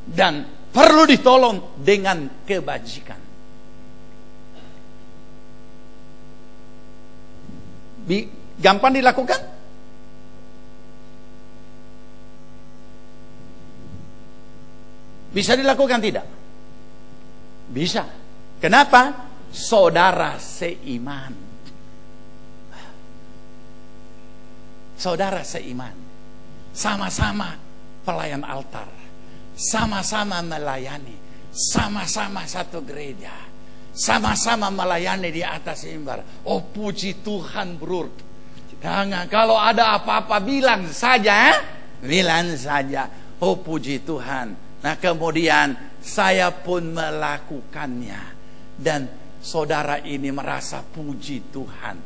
S1: Dan perlu ditolong dengan kebajikan. Gampang dilakukan? Bisa dilakukan tidak? Bisa. Kenapa? Saudara seiman. Saudara seiman. Sama-sama pelayan altar. Sama-sama melayani. Sama-sama satu gereja. Sama-sama melayani di atas mimbar. Oh puji Tuhan bro. Jangan, kalau ada apa-apa bilang saja. Bilang saja. Oh puji Tuhan. Nah kemudian saya pun melakukannya. Dan saudara ini merasa puji Tuhan.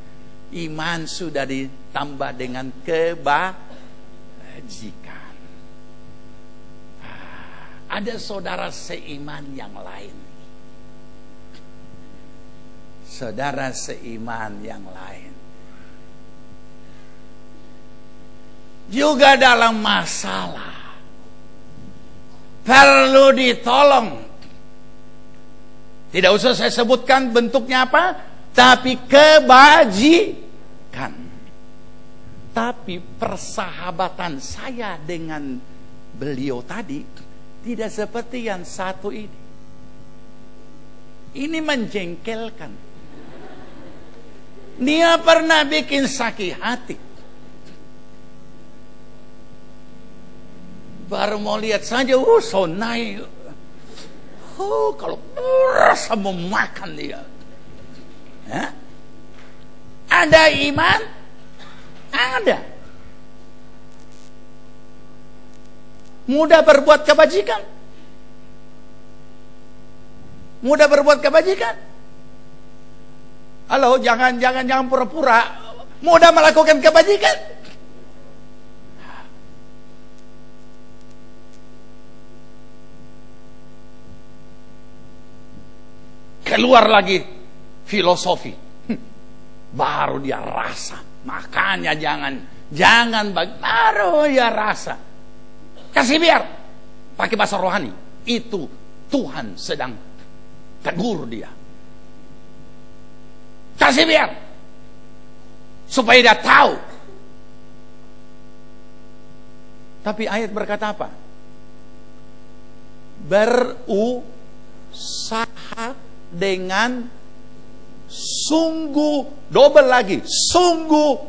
S1: Iman sudah ditambah dengan kebajikan. Ada saudara seiman yang lain. Saudara seiman yang lain. Juga dalam masalah. Perlu ditolong. Tidak usah saya sebutkan bentuknya apa. Tapi kebajikan. Tapi persahabatan saya dengan beliau tadi tidak seperti yang satu ini. Ini menjengkelkan. Dia pernah bikin sakit hati. Baru mau lihat saja, so naik. Kalau rasa mau makan dia. Ya? Ada iman? Ada. Mudah berbuat kebajikan. Mudah berbuat kebajikan. Halo, jangan pura-pura. Mudah melakukan kebajikan. Keluar lagi filosofi. Baru dia rasa. Makanya jangan baru dia rasa. Kasih biar. Pakai bahasa rohani. Itu Tuhan sedang tegur dia. Kasih biar. Supaya dia tahu. Tapi ayat berkata apa? Berusaha dengan sungguh. Double lagi. Sungguh.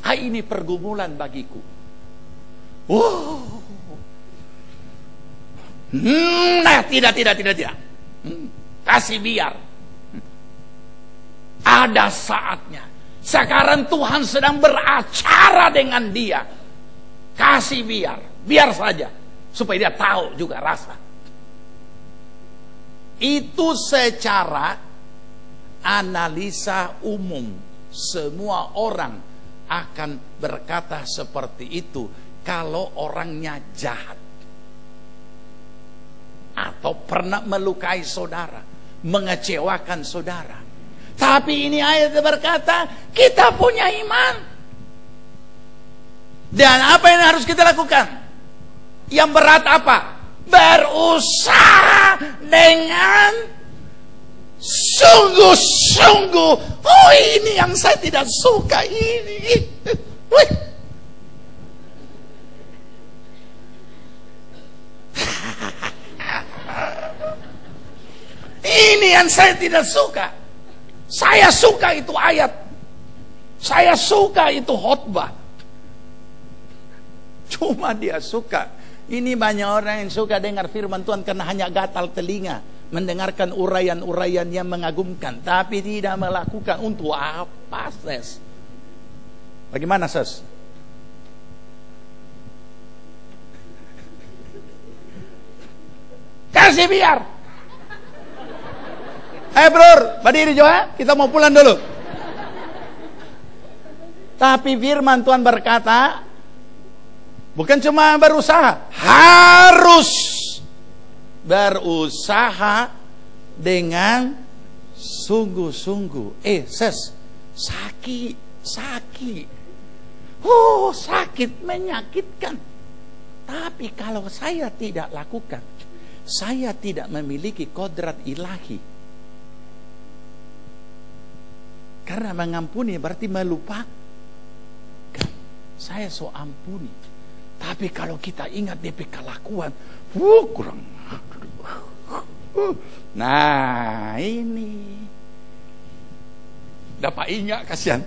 S1: Ini pergumulan bagiku. Nah, tidak. Kasih biar. Ada saatnya. Sekarang Tuhan sedang beracara dengan dia. Kasih biar saja. Supaya dia tahu juga rasa. Itu secara analisa umum. Semua orang akan berkata seperti itu. Kalau orangnya jahat atau pernah melukai saudara, mengecewakan saudara. Tapi ini ayat berkata kita punya iman. Dan apa yang harus kita lakukan? Yang berat apa? Berusaha dengan sungguh-sungguh. Oh ini yang saya tidak suka ini. Ini yang saya tidak suka. Saya suka itu ayat. Saya suka itu khotbah. Cuma dia suka. Ini banyak orang yang suka dengar firman Tuhan karena hanya gatal telinga, mendengarkan uraian-uraian yang mengagumkan, tapi tidak melakukan. Untuk apa, Ses? Bagaimana, Ses? Kasih biar. Bro, berdiri juga, kita mau pulang dulu. Tapi firman Tuhan berkata, bukan cuma berusaha, harus berusaha dengan sungguh-sungguh. Ses, sakit. Sakit menyakitkan. Tapi kalau saya tidak lakukan, saya tidak memiliki kodrat ilahi. Karena mengampuni berarti melupakan. Saya so ampuni. Tapi kalau kita ingat DP kelakuan, kurang. Nah, ini dapat ingat, kasihan.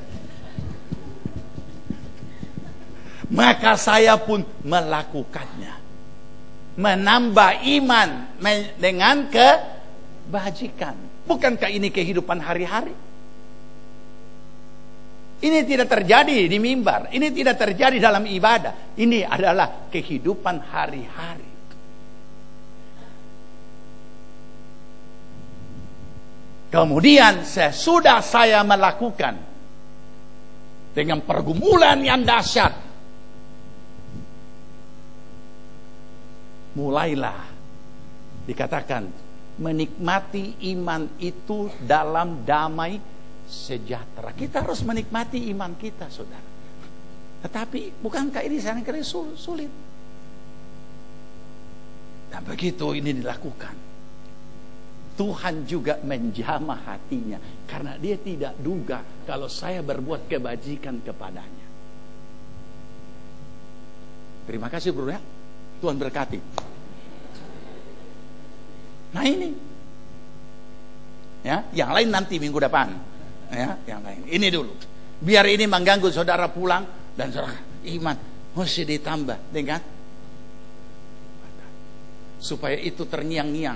S1: Maka saya pun melakukannya. Menambah iman dengan kebajikan. Bukankah ini kehidupan hari-hari? Ini tidak terjadi di mimbar. Ini tidak terjadi dalam ibadah. Ini adalah kehidupan hari-hari. Kemudian sesudah saya melakukan dengan pergumulan yang dahsyat, mulailah dikatakan menikmati iman itu dalam damai sejahtera. Kita harus menikmati iman kita, saudara. Tetapi bukankah ini sangat sulit? Dan begitu ini dilakukan, Tuhan juga menjamah hatinya, karena dia tidak duga kalau saya berbuat kebajikan kepadanya. Terima kasih, bro, ya. Tuhan berkati. Nah, ini ya, yang lain nanti minggu depan. Ya, yang lain. Ini dulu. Biar ini mengganggu saudara pulang dan saudara iman mesti ditambah dengan supaya itu terngiang-ngiang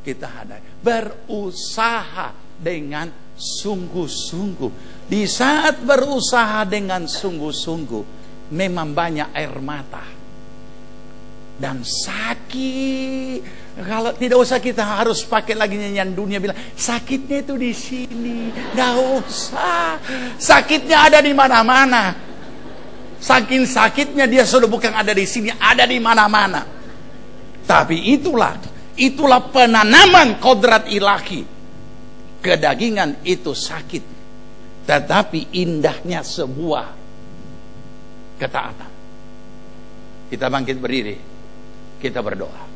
S1: kita hadapi. Berusaha dengan sungguh-sungguh. Di saat berusaha dengan sungguh-sungguh, memang banyak air mata dan sakit. Kalau tidak usah kita harus pakai lagi nyanyian dunia bilang sakitnya itu di sini, nggak usah. Sakitnya ada di mana-mana. Saking sakitnya dia sudah bukan ada di sini, ada di mana-mana. Tapi itulah penanaman kodrat ilahi. Kedagingan itu sakit, tetapi indahnya sebuah ketaatan. Kita bangkit berdiri, kita berdoa.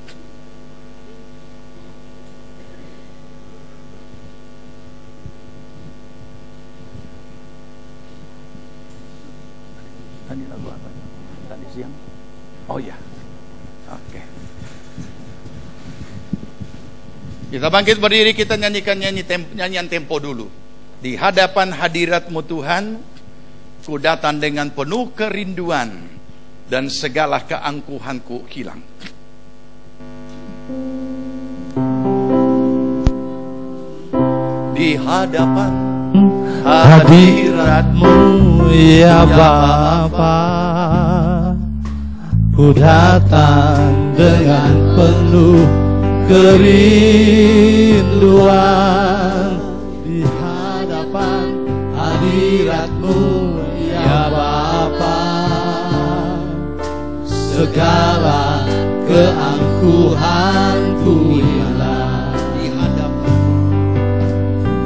S1: Tadi lagu apa? Tadi siang? Oh ya, oke. Kita bangkit berdiri, kita nyanyikan nyanyian tempo dulu. Di hadapan hadirat-Mu Tuhan, ku datang dengan penuh kerinduan dan segala keangkuhanku hilang. Di hadapan hadirat-Mu ya Bapa, ku datang dengan penuh kerinduan. Di hadapan hadirat-Mu ya Bapa, segala keangkuhanku hilang.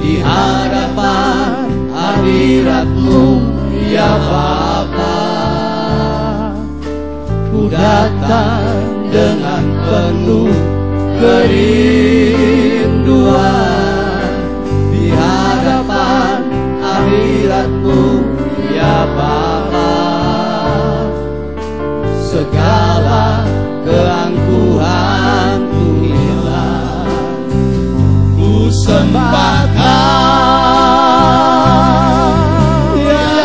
S1: Di hadapan hadirat-Mu ya Bapa, ku datang dengan penuh kerinduan. Di hadapan hadirat-Mu ya Bapa, segala keangkuhanku hilang. Ku sembahkan ya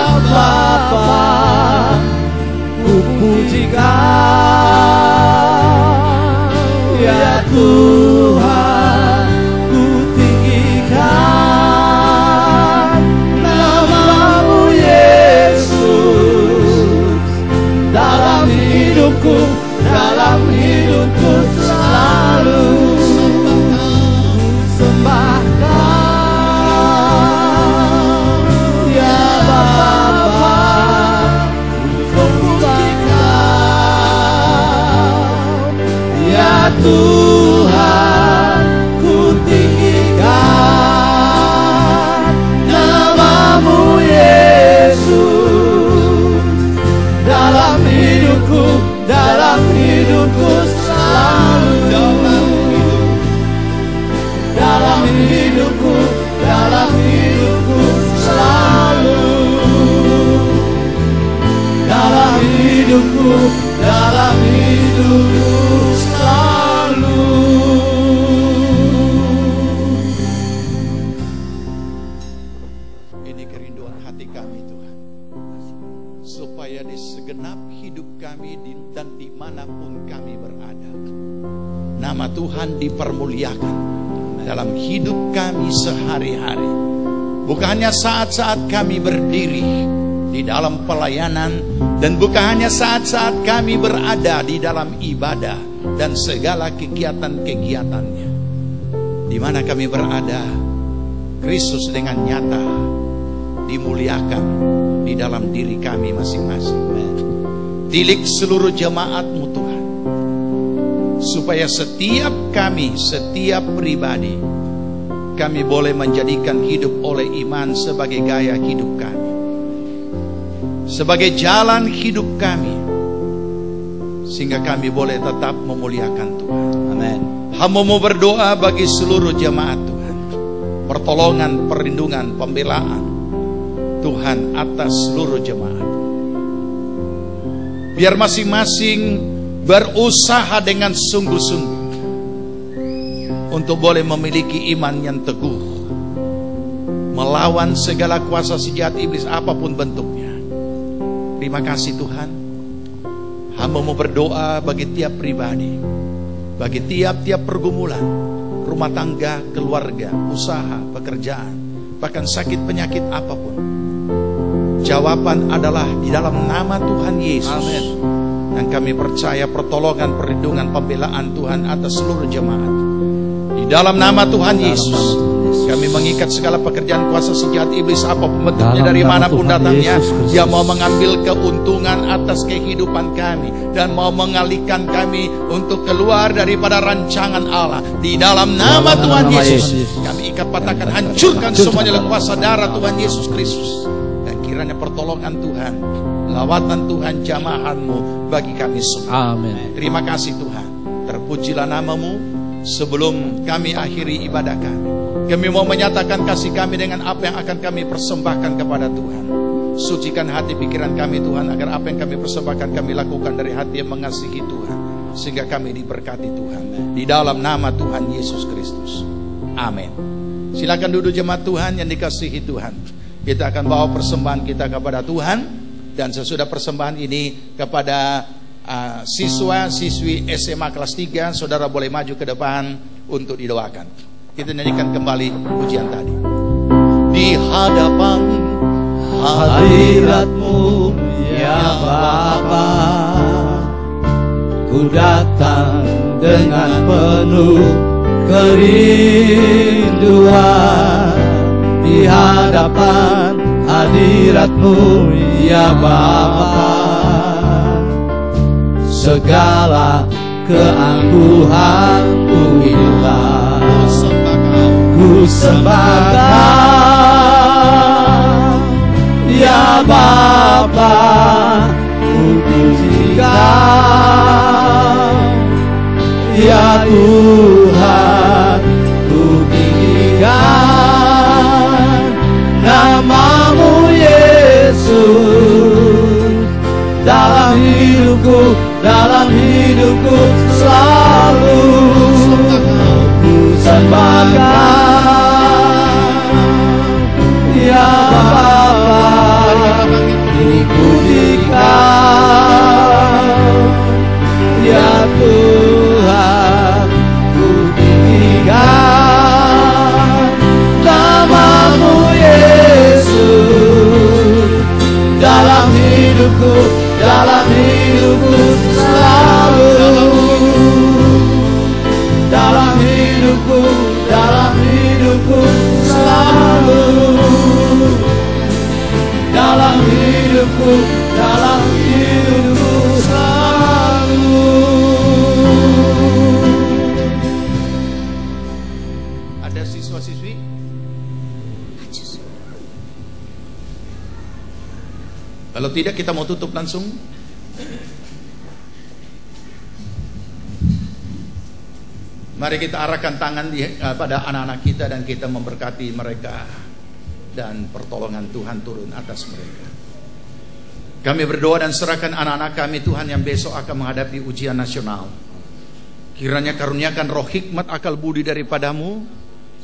S2: hidupku, dalam hidupku selalu.
S1: Ini kerinduan hati kami Tuhan, supaya di segenap hidup kami dan dimanapun kami berada, nama Tuhan dipermuliakan dalam hidup kami sehari-hari. Bukan hanya saat-saat kami berdiri di dalam pelayanan, dan bukan hanya saat-saat kami berada di dalam ibadah dan segala kegiatan-kegiatannya. Di mana kami berada, Kristus dengan nyata dimuliakan di dalam diri kami masing-masing. Tilik seluruh jemaat-Mu Tuhan, supaya setiap kami, setiap pribadi, kami boleh menjadikan hidup oleh iman sebagai gaya hidup kami, sebagai jalan hidup kami, sehingga kami boleh tetap memuliakan Tuhan.
S2: Amin.
S1: Hamba-Mu berdoa bagi seluruh jemaat Tuhan, pertolongan, perlindungan, pembelaan Tuhan atas seluruh jemaat. Biar masing-masing berusaha dengan sungguh-sungguh untuk boleh memiliki iman yang teguh, melawan segala kuasa si jahat iblis apapun bentuknya. Terima kasih Tuhan. Hamba-Mu berdoa bagi tiap pribadi, bagi tiap-tiap pergumulan, rumah tangga, keluarga, usaha, pekerjaan, bahkan sakit penyakit apapun. Jawaban adalah di dalam nama Tuhan Yesus.
S2: Amin.
S1: Dan kami percaya pertolongan, perlindungan, pembelaan Tuhan atas seluruh jemaat. Di dalam nama Tuhan Yesus, kami mengikat segala pekerjaan kuasa si jahat iblis apapun bentuknya, dari manapun datangnya, dia mau mengambil keuntungan atas kehidupan kami dan mau mengalihkan kami untuk keluar daripada rancangan Allah. Di dalam nama Tuhan Yesus, kami ikat, patahkan, hancurkan semuanya oleh kuasa darah Tuhan Yesus Kristus. Dan kiranya pertolongan Tuhan, lawatan Tuhan, jamahan-Mu bagi kami semua.
S2: Amin.
S1: Terima kasih Tuhan. Terpujilah nama-Mu. Sebelum kami akhiri ibadah kami mau menyatakan kasih kami dengan apa yang akan kami persembahkan kepada Tuhan. Sucikan hati pikiran kami Tuhan, agar apa yang kami persembahkan kami lakukan dari hati yang mengasihi Tuhan, sehingga kami diberkati Tuhan. Di dalam nama Tuhan Yesus Kristus. Amin. Silakan duduk jemaat Tuhan yang dikasihi Tuhan. Kita akan bawa persembahan kita kepada Tuhan. Dan sesudah persembahan ini kepada siswa-siswi SMA kelas 3, saudara boleh maju ke depan untuk didoakan. Kita nyanyikan kembali pujian tadi. Di hadapan
S2: hadirat-Mu ya Bapa, ku datang dengan penuh kerinduan. Di hadapan hadirat-Mu ya Bapa, segala keangkuhanku hilang, ku sembahkan ya Bapa, ku pujikan ya Tuhan, ku tinggikan nama-Mu Yesus. Dalam hidupku selalu ku sembahkan ya Bapa, pujikan ya Tuhan, ku tinggikan nama-Mu Yesus. Dalam hidupku selalu, dalam hidupku selalu, dalam hidupku selalu.
S1: Ada siswa-siswi? Kalau tidak kita mau tutup langsung. Mari kita arahkan tangan pada anak-anak kita dan kita memberkati mereka dan pertolongan Tuhan turun atas mereka. Kami berdoa dan serahkan anak-anak kami Tuhan yang besok akan menghadapi ujian nasional. Kiranya karuniakan roh hikmat akal budi daripadamu,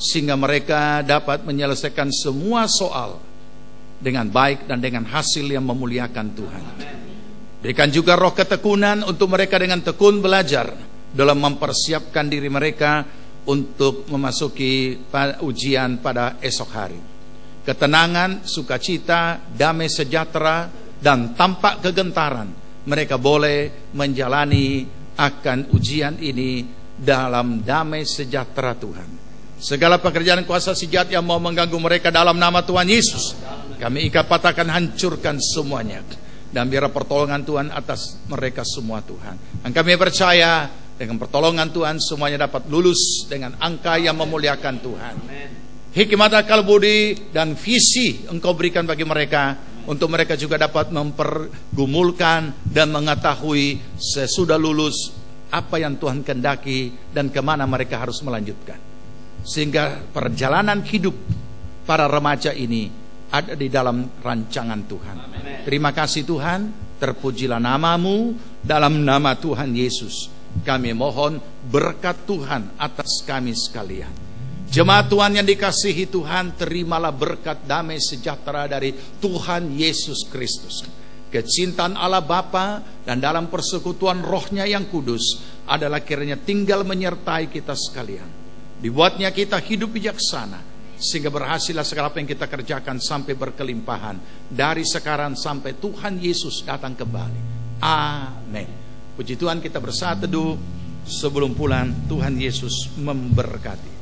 S1: sehingga mereka dapat menyelesaikan semua soal dengan baik dan dengan hasil yang memuliakan Tuhan. Berikan juga roh ketekunan untuk mereka dengan tekun belajar dalam mempersiapkan diri mereka untuk memasuki ujian pada esok hari. Ketenangan, sukacita, damai sejahtera, dan tampak kegentaran mereka boleh menjalani akan ujian ini dalam damai sejahtera Tuhan. Segala pekerjaan kuasa si jahat yang mau mengganggu mereka dalam nama Tuhan Yesus, kami ikat, patahkan, hancurkan semuanya. Dan biar pertolongan Tuhan atas mereka semua Tuhan. Dan kami percaya dengan pertolongan Tuhan semuanya dapat lulus dengan angka yang memuliakan Tuhan. Hikmat, akal budi, dan visi Engkau berikan bagi mereka, untuk mereka juga dapat mempergumulkan dan mengetahui sesudah lulus apa yang Tuhan kehendaki dan kemana mereka harus melanjutkan. Sehingga perjalanan hidup para remaja ini ada di dalam rancangan Tuhan. Amen. Terima kasih Tuhan, terpujilah namamu, dalam nama Tuhan Yesus kami mohon berkat Tuhan atas kami sekalian. Jemaat Tuhan yang dikasihi Tuhan, terimalah berkat damai sejahtera dari Tuhan Yesus Kristus. Kecintaan Allah Bapa dan dalam persekutuan Roh-Nya yang kudus adalah kiranya tinggal menyertai kita sekalian. Dibuatnya kita hidup bijaksana, sehingga berhasillah segala apa yang kita kerjakan sampai berkelimpahan, dari sekarang sampai Tuhan Yesus datang kembali. Amin. Puji Tuhan, kita bersatu teduh sebelum pulang. Tuhan Yesus memberkati.